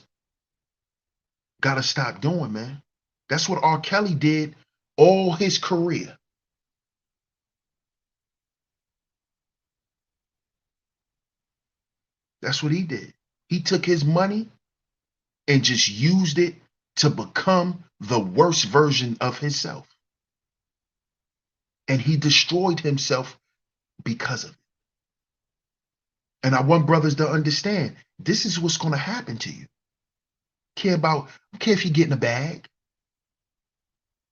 [SPEAKER 1] gotta stop doing, man. That's what R.Kelly did all his career. That's what he did. He took his money and just used it to become the worst version of himself. And he destroyed himself because of it. And I want brothers to understand, this is what's going to happen to you. I don't care if you get in a bag.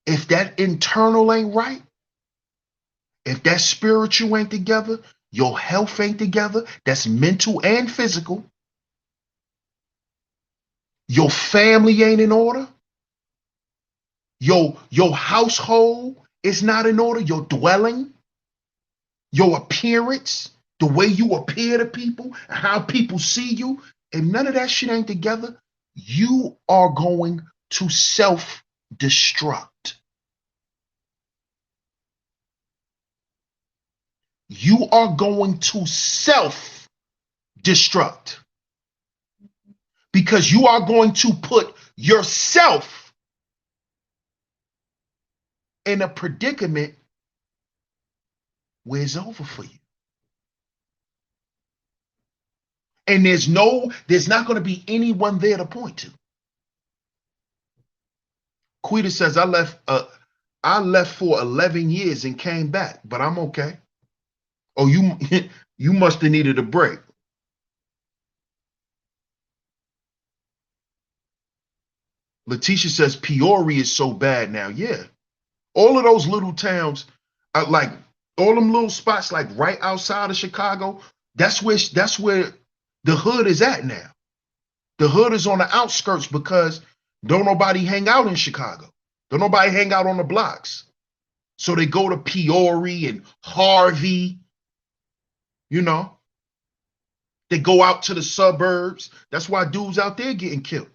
[SPEAKER 1] If that internal ain't right, if that spiritual ain't together, your health ain't together, that's mental and physical, your family ain't in order, your household is not in order, your dwelling, your appearance, the way you appear to people, and how people see you, if none of that shit ain't together, you are going to self-destruct. You are going to self-destruct. Because you are going to put yourself in a predicament where it's over for you. And there's not going to be anyone there to point to. Quita says, I left for 11 years and came back, but I'm okay. Oh, You must have needed a break. Letitia says Peoria is so bad now. Yeah. All of those little towns, like all them little spots, like right outside of Chicago, that's where the hood is at now. The hood is on the outskirts because don't nobody hang out in Chicago. Don't nobody hang out on the blocks. So they go to Peoria and Harvey, you know. They go out to the suburbs. That's why dudes out there getting killed.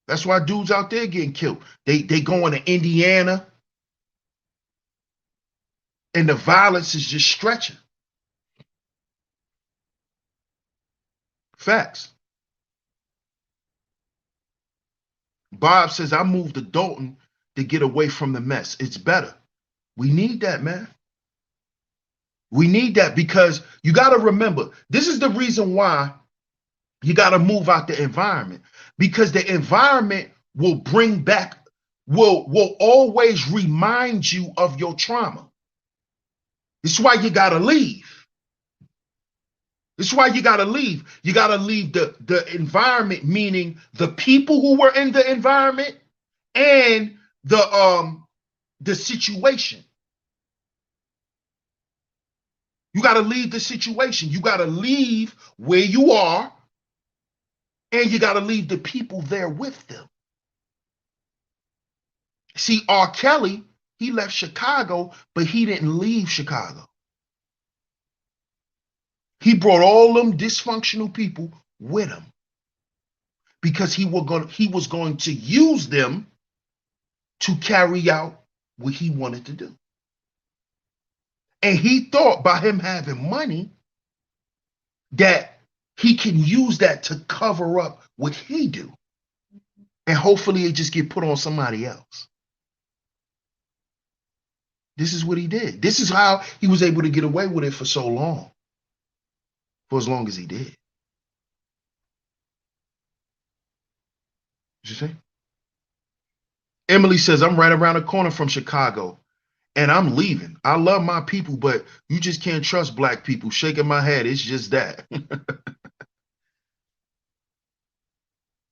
[SPEAKER 1] That's why dudes out there getting killed. They going to Indiana, and the violence is just stretching. Facts. Bob says, I moved to Dalton to get away from the mess. It's better. We need that, man. We need that because you got to remember, this is the reason why you got to move out the environment, because the environment will bring back, will always remind you of your trauma. This is why you got to leave. This is why you got to leave. You got to leave the environment, meaning the people who were in the environment and the situation. You got to leave the situation. You got to leave where you are, and you got to leave the people there with them. See, R.Kelly, he left Chicago, but he didn't leave Chicago. He brought all them dysfunctional people with him because he was going to use them to carry out what he wanted to do. And he thought by him having money that he can use that to cover up what he do. And hopefully it just get put on somebody else. This is what he did. This is how he was able to get away with it for so long. For as long as he did. You see? Emily says, I'm right around the corner from Chicago and I'm leaving. I love my people, but you just can't trust black people. Shaking my head. It's just that.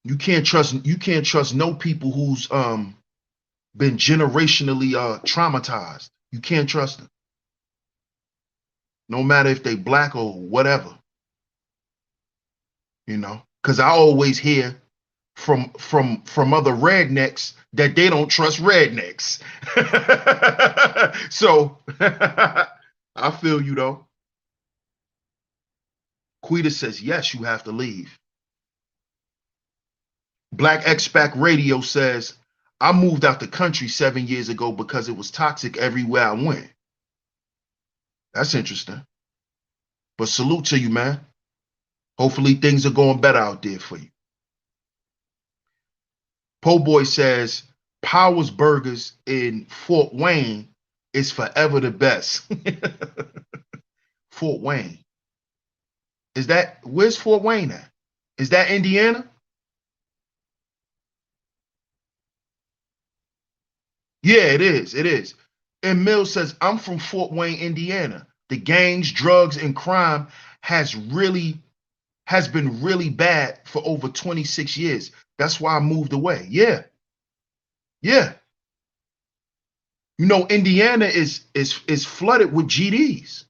[SPEAKER 1] You can't trust no people who's been generationally traumatized. You can't trust them. No matter if they black or whatever. You know, because I always hear from other rednecks that they don't trust rednecks. So I feel you though. Quita says, yes, you have to leave. Black Expac Radio says, I moved out the country 7 years ago because it was toxic everywhere I went. That's interesting. But salute to you, man. Hopefully things are going better out there for you. Po Boy says, Powers Burgers in Fort Wayne is forever the best. Fort Wayne. Where's Fort Wayne at? Is that Indiana? Yeah, it is. It is. And Mills says, I'm from Fort Wayne, Indiana. The gangs, drugs, and crime has been really bad for over 26 years. That's why I moved away. Yeah. Yeah. You know, Indiana is flooded with GDs.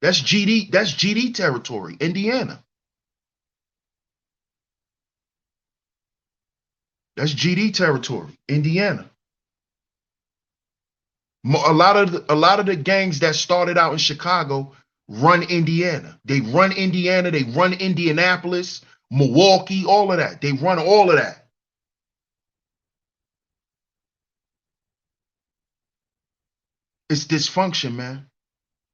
[SPEAKER 1] That's GD territory, Indiana. That's GD territory, Indiana. A lot of the gangs that started out in Chicago run Indiana. They run Indiana, they run Indianapolis, Milwaukee, all of that. They run all of that. It's dysfunction, man.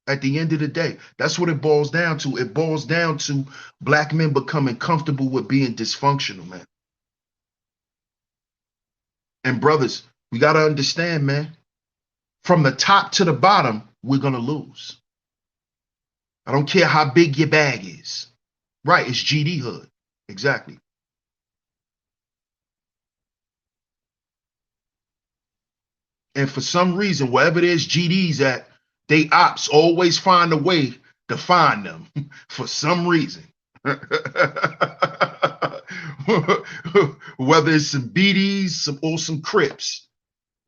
[SPEAKER 1] At the end of the day, that's what it boils down to. It boils down to black men becoming comfortable with being dysfunctional, man. And brothers, we got to understand, man, from the top to the bottom, we're going to lose. I don't care how big your bag is. Right, it's GD hood. Exactly. And for some reason, wherever there's GDs at, They ops always find a way to find them for some reason. Whether it's some BDs or some Crips,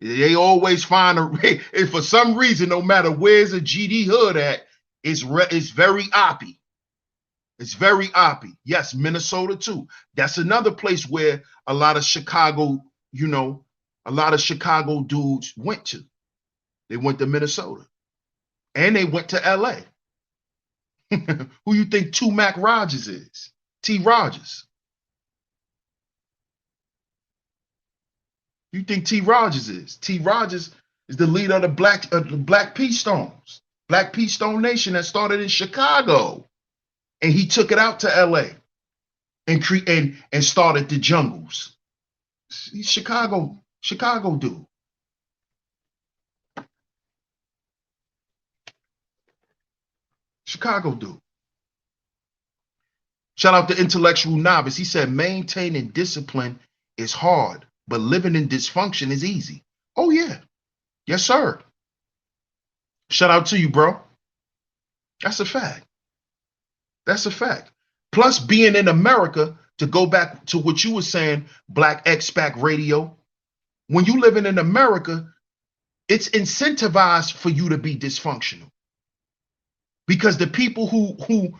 [SPEAKER 1] they always find a way. And for some reason, no matter where's a GD hood at, it's very oppy. It's very oppy. Yes, Minnesota too. That's another place where a lot of Chicago, a lot of Chicago dudes went to. They went to Minnesota. And they went to LA. Who you think Two Mac Rogers is? T. Rogers. You think T. Rogers is? T. Rogers is the leader of the Black P Stones. Black P Stone Nation that started in Chicago. And he took it out to LA and started the jungles. He's Chicago dude. Chicago dude. Shout out to Intellectual Novice. He said maintaining discipline is hard, but living in dysfunction is easy. Oh yeah. Yes, sir. Shout out to you, bro. That's a fact. That's a fact. Plus being in America, to go back to what you were saying, Black Expat Radio, when you living in America, it's incentivized for you to be dysfunctional. Because the people who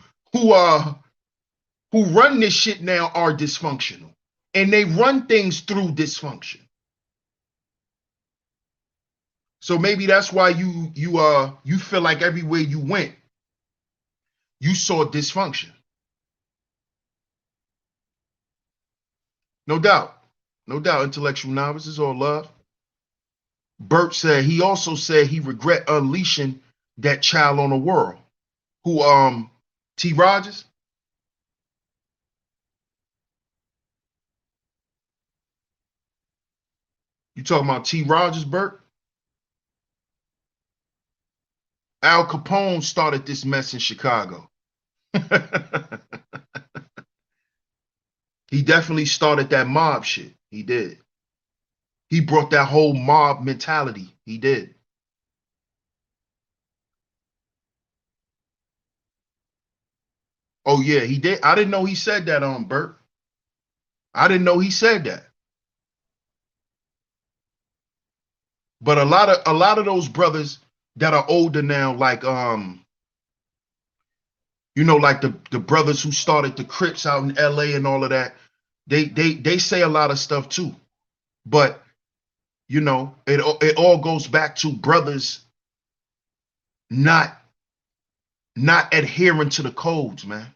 [SPEAKER 1] run this shit now are dysfunctional. And they run things through dysfunction. So maybe that's why you feel like everywhere you went, you saw dysfunction. No doubt. No doubt, Intellectual Novice. Is all love. Bert said he also said he regret unleashing that child on the world. Who, T. Rogers? You talking about T. Rogers, Bert? Al Capone started this mess in Chicago. He definitely started that mob shit. He did. He brought that whole mob mentality. He did. Oh yeah, he did. I didn't know he said that on Bert. I didn't know he said that. But a lot of those brothers that are older now, like like the brothers who started the Crips out in LA and all of that, they say a lot of stuff too. But it all goes back to brothers not adhering to the codes, man.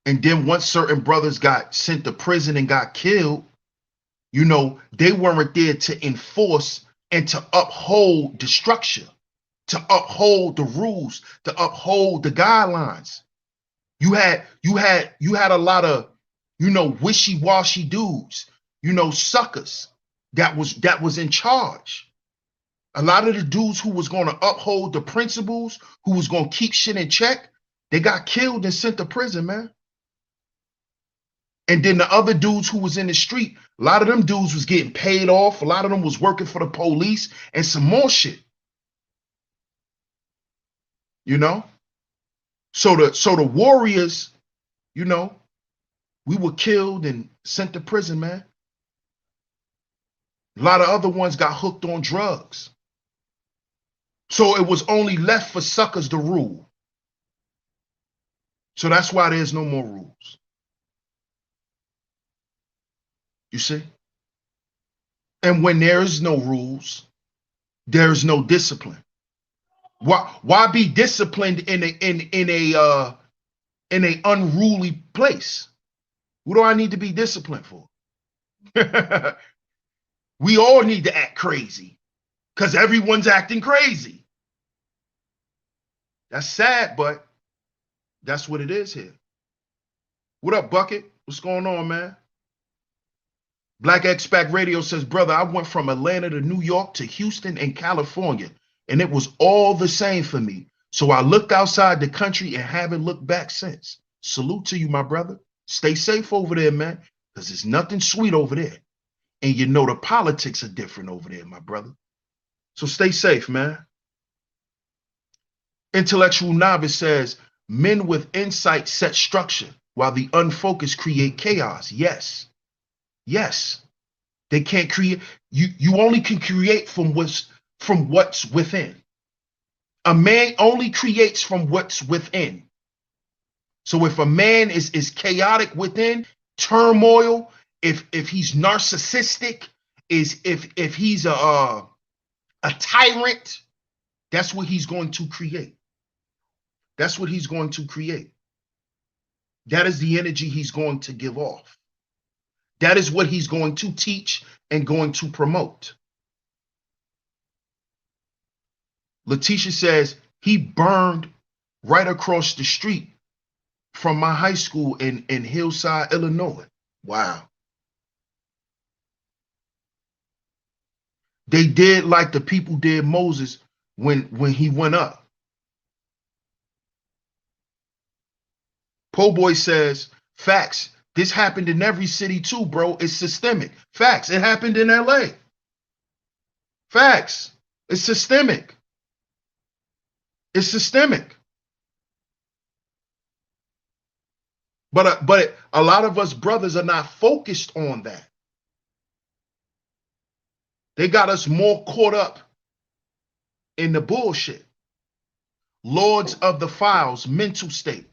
[SPEAKER 1] And then once certain brothers got sent to prison and got killed, they weren't there to enforce and to uphold the structure, to uphold the rules, to uphold the guidelines. You had a lot of, wishy-washy dudes, suckers that was in charge. A lot of the dudes who was going to uphold the principles, who was going to keep shit in check, they got killed and sent to prison, man. And then the other dudes who was in the street, a lot of them dudes was getting paid off. A lot of them was working for the police and some more shit. So the warriors, we were killed and sent to prison, man. A lot of other ones got hooked on drugs. So it was only left for suckers to rule. So that's why there's no more rules. You see? And when there is no rules, there is no discipline. Why be disciplined in a unruly place? What do I need to be disciplined for? We all need to act crazy because everyone's acting crazy. That's sad, but that's what it is here. What up, Bucket? What's going on, man? Black Expat Radio says, brother, I went from Atlanta to New York to Houston and California, and it was all the same for me. So I looked outside the country and haven't looked back since. Salute to you, my brother. Stay safe over there, man, because there's nothing sweet over there. And the politics are different over there, my brother. So stay safe, man. Intellectual Novice says, men with insight set structure, while the unfocused create chaos. Yes. Yes. They can't create. You only can create from what's within. A man only creates from what's within. So if a man is chaotic within, turmoil, if he's narcissistic, if he's a tyrant, that's what he's going to create. That's what he's going to create. That is the energy he's going to give off. That is what he's going to teach and going to promote. Letitia says he burned right across the street from my high school in Hillside, Illinois. Wow. They did like the people did Moses when he went up. Po Boy says, facts. This happened in every city too, bro. It's systemic. Facts. It happened in LA. Facts. It's systemic. It's systemic. But a lot of us brothers are not focused on that. They got us more caught up in the bullshit. Lords of the Files, mental state.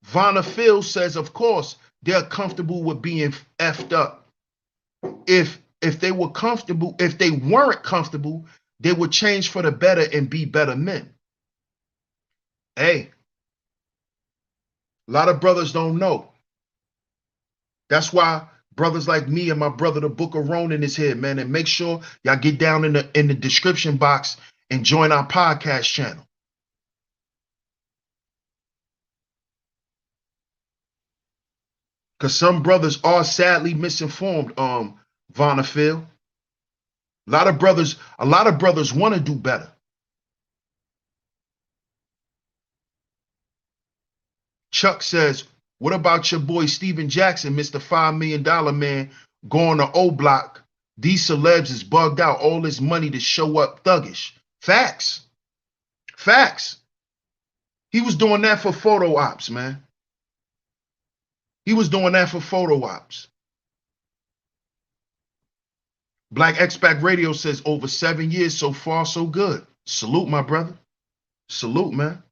[SPEAKER 1] Vanna Phil says, of course, they're comfortable with being effed up. If they were comfortable, if they weren't comfortable, they would change for the better and be better men. Hey, a lot of brothers don't know. That's why brothers like me and my brother, the Book of Ronan, is here, man. And make sure y'all get down in the description box and join our podcast channel. Because some brothers are sadly misinformed, Vanna Phil. A lot of brothers want to do better. Chuck says, what about your boy Steven Jackson, Mr. $5 million man, going to O Block? These celebs is bugged out, all this money to show up thuggish. Facts. Facts. He was doing that for photo ops, man. He was doing that for photo ops. Black Expat Radio says over 7 years, so far, so good. Salute, my brother. Salute, man.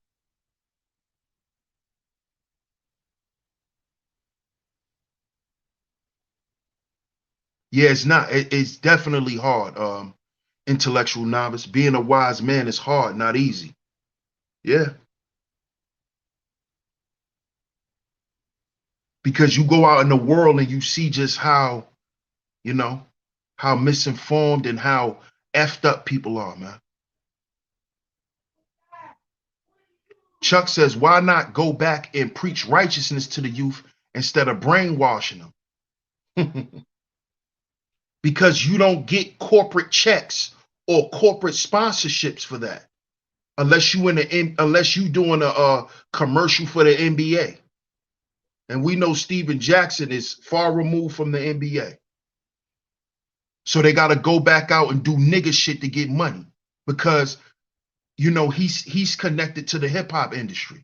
[SPEAKER 1] Yeah, it's not. It's definitely hard. Intellectual Novice. Being a wise man is hard, not easy. Yeah. Because you go out in the world and you see just how, how misinformed and how effed up people are, man. Chuck says, why not go back and preach righteousness to the youth instead of brainwashing them? Because you don't get corporate checks or corporate sponsorships for that, unless you doing a commercial for the NBA. And we know Steven Jackson is far removed from the NBA. So they got to go back out and do nigga shit to get money because, he's connected to the hip hop industry.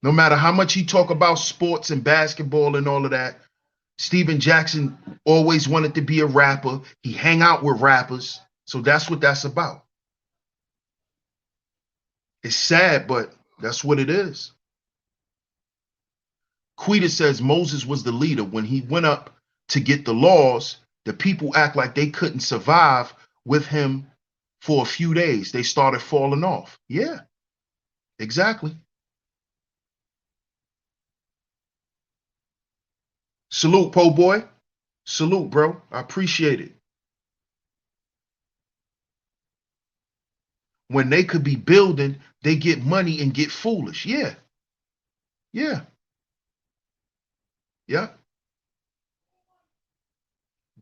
[SPEAKER 1] No matter how much he talk about sports and basketball and all of that, Steven Jackson always wanted to be a rapper. He hang out with rappers. So that's what that's about. It's sad, but that's what it is. Quita says Moses was the leader. When he went up to get the laws, the people act like they couldn't survive with him for a few days. They started falling off. Yeah, exactly. Salute, po boy. Salute, bro. I appreciate it. When they could be building, they get money and get foolish. Yeah. Yeah. Yeah.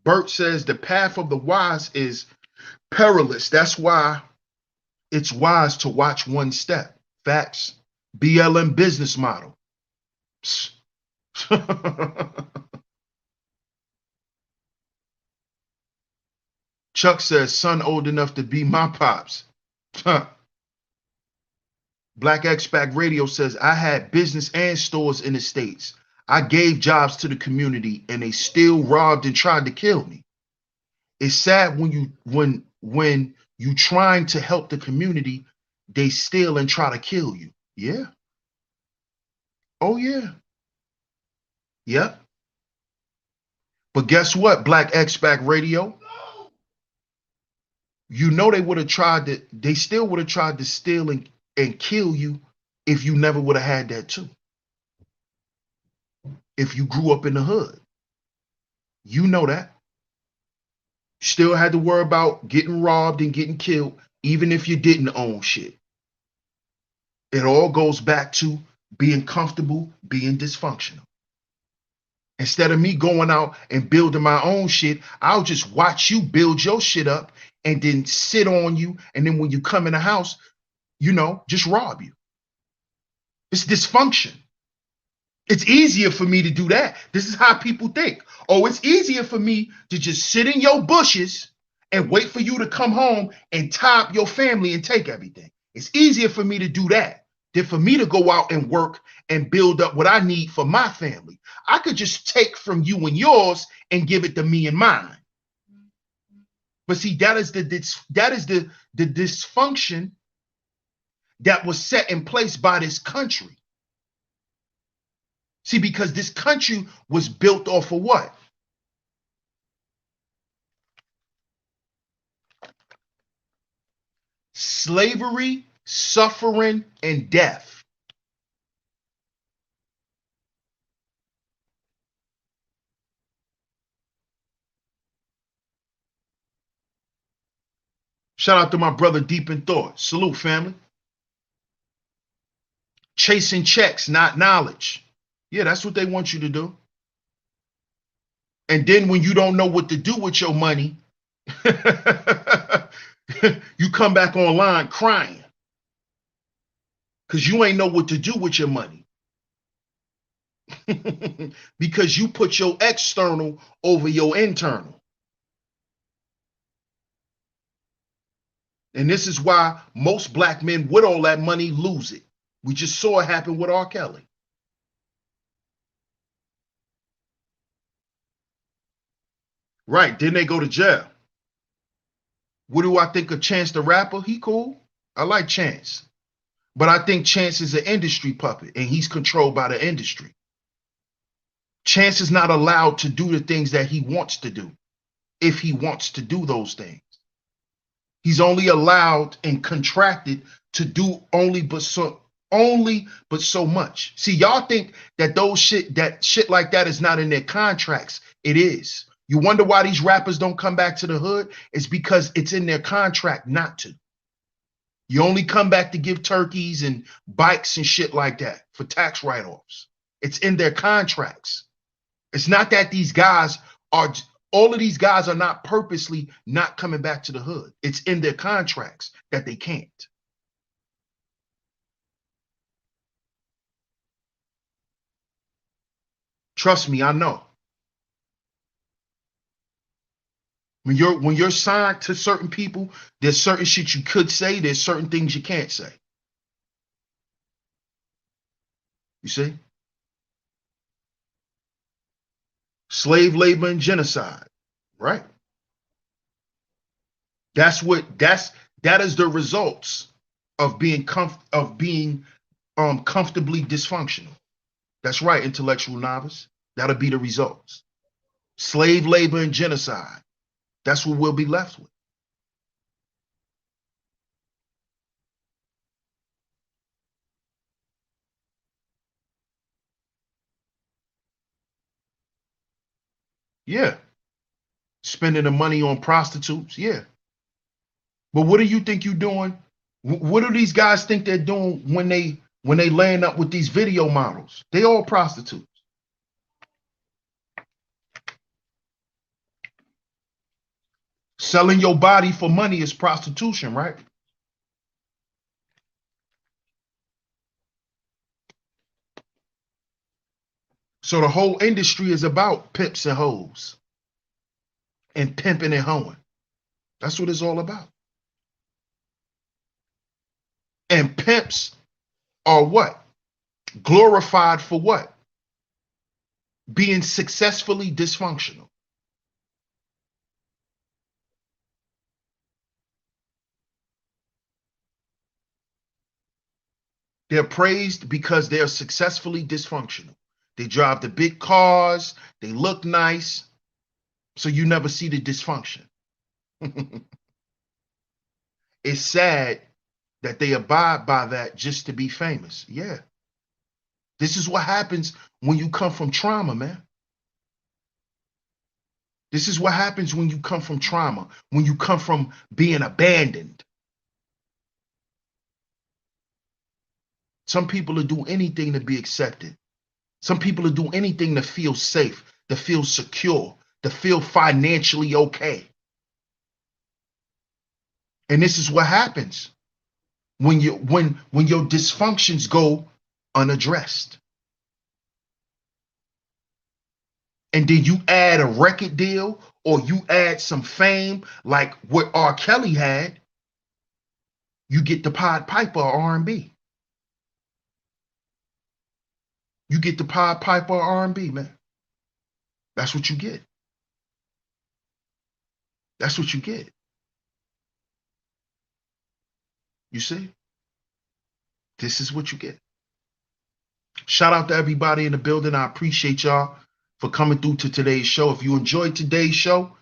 [SPEAKER 1] Bert says the path of the wise is perilous. That's why it's wise to watch one step. Facts. BLM business model. Chuck says, son old enough to be my pops. Huh. Black Expat Radio says, I had business and stores in the States. I gave jobs to the community and they still robbed and tried to kill me. It's sad when you trying to help the community, they steal and try to kill you. Yeah. Oh yeah. Yep. But guess what, Black Expat Radio? You know they still would have tried to steal and kill you if you never would have had that too. If you grew up in the hood. You know that. Still had to worry about getting robbed and getting killed, even if you didn't own shit. It all goes back to being comfortable, being dysfunctional. Instead of me going out and building my own shit, I'll just watch you build your shit up and then sit on you. And then when you come in the house, just rob you. It's dysfunction. It's easier for me to do that. This is how people think. Oh, it's easier for me to just sit in your bushes and wait for you to come home and tie up your family and take everything. It's easier for me to do that than for me to go out and work and build up what I need for my family. I could just take from you and yours and give it to me and mine. But see, that is the dysfunction that was set in place by this country. See, because this country was built off of what? Slavery, suffering, and death. Shout out to my brother Deep in Thought. Salute, family. Chasing checks, not knowledge. Yeah, that's what they want you to do. And then when you don't know what to do with your money, you come back online crying because you ain't know what to do with your money. Because you put your external over your internal. And this is why most black men with all that money lose it. We just saw it happen with R.Kelly. Right, then they go to jail. What do I think of Chance the Rapper? He cool. I like Chance. But I think Chance is an industry puppet and he's controlled by the industry. Chance is not allowed to do the things that he wants to do if he wants to do those things. He's only allowed and contracted to do only but so much. See, y'all think that shit like that is not in their contracts. It is. You wonder why these rappers don't come back to the hood? It's because it's in their contract not to. You only come back to give turkeys and bikes and shit like that for tax write-offs. It's in their contracts. It's not that all of these guys are not purposely not coming back to the hood. It's in their contracts that they can't. Trust me, I know. When you're signed to certain people, there's certain shit you could say, there's certain things you can't say. You see? Slave labor and genocide, right? That is the results of being comfortably dysfunctional. That's right, intellectual novice. That'll be the results. Slave labor and genocide. That's what we'll be left with. Yeah. Spending the money on prostitutes. Yeah. But what do you think you're doing? What do these guys think they're doing when they laying up with these video models? They all prostitutes. Selling your body for money is prostitution, right? So the whole industry is about pimps and hoes and pimping and hoeing. That's what it's all about. And pimps are what? Glorified for what? Being successfully dysfunctional. They're praised because they're successfully dysfunctional. They drive the big cars, they look nice, so you never see the dysfunction. It's sad that they abide by that just to be famous. Yeah. This is what happens when you come from trauma, man. This is what happens when you come from trauma, when you come from being abandoned. Some people will do anything to be accepted. Some people will do anything to feel safe, to feel secure, to feel financially okay. And this is what happens when your dysfunctions go unaddressed. And then you add a record deal or you add some fame like what R.Kelly had, you get the Pied Piper of R&B. You get the Pied Piper of R&B, man. That's what you get. That's what you get. You see? This is what you get. Shout out to everybody in the building. I appreciate y'all for coming through to today's show. If you enjoyed today's show,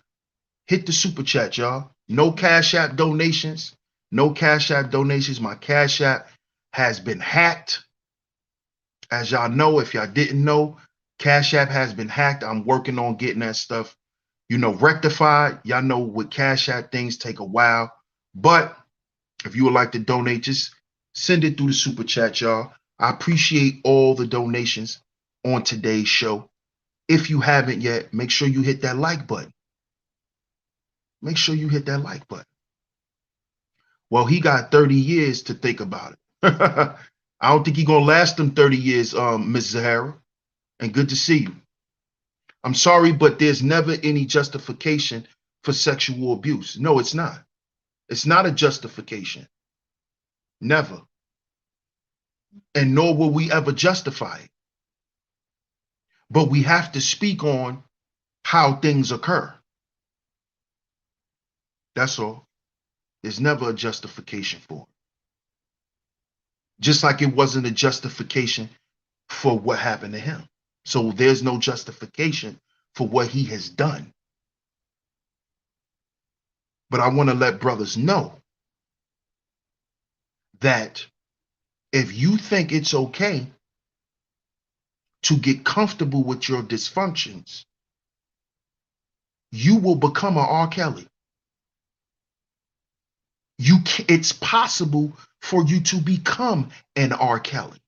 [SPEAKER 1] hit the super chat, y'all. No Cash App donations. No Cash App donations. My Cash App has been hacked. As y'all know, if y'all didn't know, Cash App has been hacked. I'm working on getting that stuff, rectified. Y'all know with Cash App, things take a while. But if you would like to donate, just send it through the super chat, y'all. I appreciate all the donations on today's show. If you haven't yet, make sure you hit that like button. Make sure you hit that like button. Well, he got 30 years to think about it. I don't think he's going to last them 30 years, Ms. Zahara. And good to see you. I'm sorry, but there's never any justification for sexual abuse. No, it's not. It's not a justification. Never. And nor will we ever justify it. But we have to speak on how things occur. That's all. There's never a justification for it. Just like it wasn't a justification for what happened to him. So there's no justification for what he has done. But I want to let brothers know that if you think it's okay to get comfortable with your dysfunctions, you will become an R.Kelly. It's possible for you to become an R.Kelly.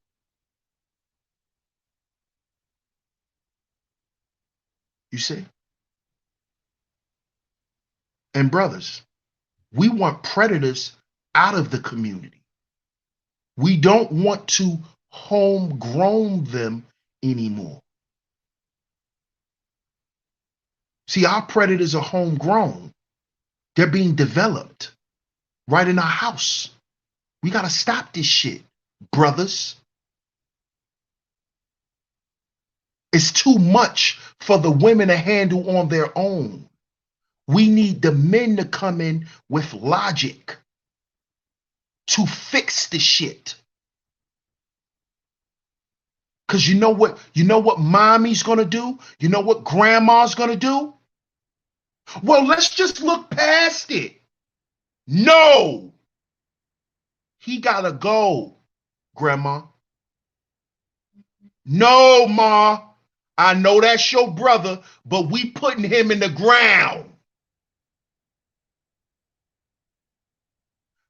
[SPEAKER 1] You see? And brothers, we want predators out of the community. We don't want to homegrown them anymore. See, our predators are homegrown. They're being developed right in our house. We got to stop this shit, brothers. It's too much for the women to handle on their own. We need the men to come in with logic to fix the shit. Because you know what mommy's gonna do? You know what grandma's gonna do? Well, let's just look past it. No. He gotta go, grandma. No, ma. I know that's your brother, but we putting him in the ground.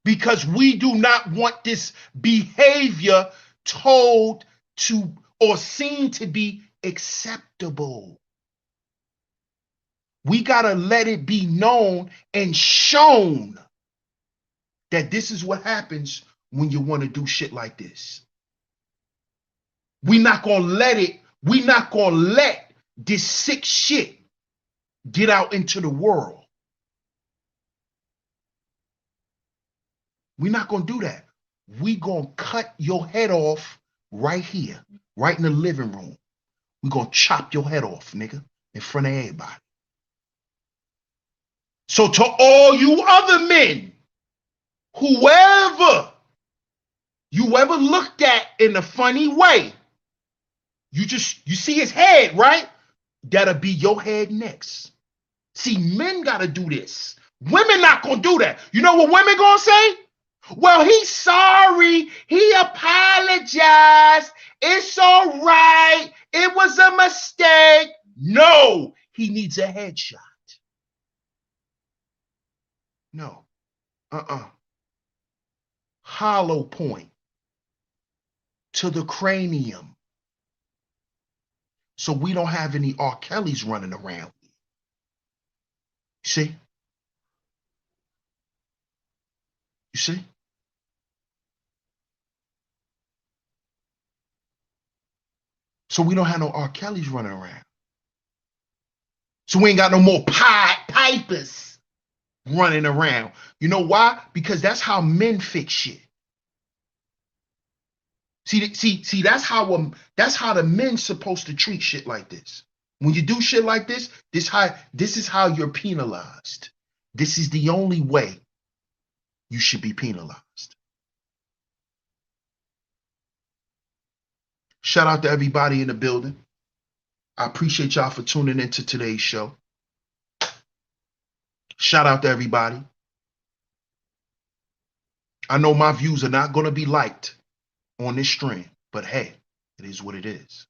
[SPEAKER 1] Because we do not want this behavior told to or seen to be acceptable. We got to let it be known and shown that this is what happens when you want to do shit like this. We're not going to let this sick shit get out into the world. We're not going to do that. We're going to cut your head off right here, right in the living room. We're going to chop your head off, nigga, in front of everybody. So to all you other men, whoever you ever looked at in a funny way, you see his head, right? That'll be your head next. See, men gotta do this. Women not gonna do that. You know what women gonna say? Well, he's sorry. He apologized. It's all right. It was a mistake. No, he needs a headshot. No. Hollow point to the cranium. So we don't have any R.Kellys running around. See? You see? So we don't have no R.Kellys running around. So we ain't got no more pipers running around. You know why? Because that's how men fix shit. See, that's how the men's supposed to treat shit like this. When you do shit like this, this is how you're penalized. This is the only way you should be penalized. Shout out to everybody in the building. I appreciate y'all for tuning into today's show. Shout out to everybody. I know my views are not going to be liked on this stream, but hey, it is what it is.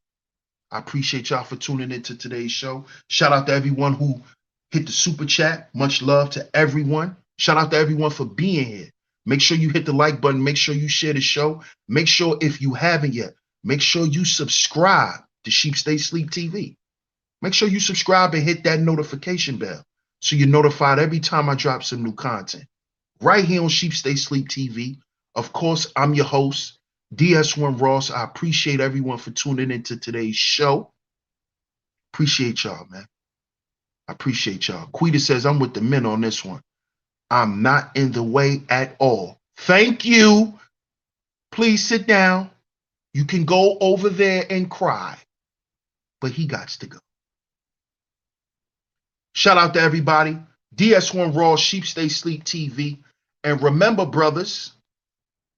[SPEAKER 1] I appreciate y'all for tuning into today's show. Shout out to everyone who hit the super chat. Much love to everyone. Shout out to everyone for being here. Make sure you hit the like button. Make sure you share the show. Make sure, if you haven't yet, make sure you subscribe to Sheep Stay Sleep TV. Make sure you subscribe and hit that notification bell so you're notified every time I drop some new content. Right here on Sheep Stay Sleep TV. Of course, I'm your host, DS1 Ross. I appreciate everyone for tuning into today's show. Appreciate y'all, man. I appreciate y'all. Quita says, I'm with the men on this one. I'm not in the way at all. Thank you. Please sit down. You can go over there and cry. But he gots to go. Shout out to everybody. DS1 Raw, Sheep Stay Sleep TV. And remember, brothers,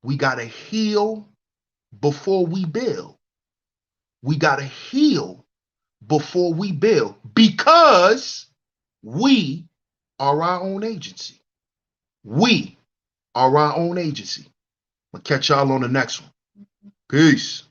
[SPEAKER 1] we got to heal before we build. We got to heal before we build, because we are our own agency. We are our own agency. I'll catch y'all on the next one. Peace.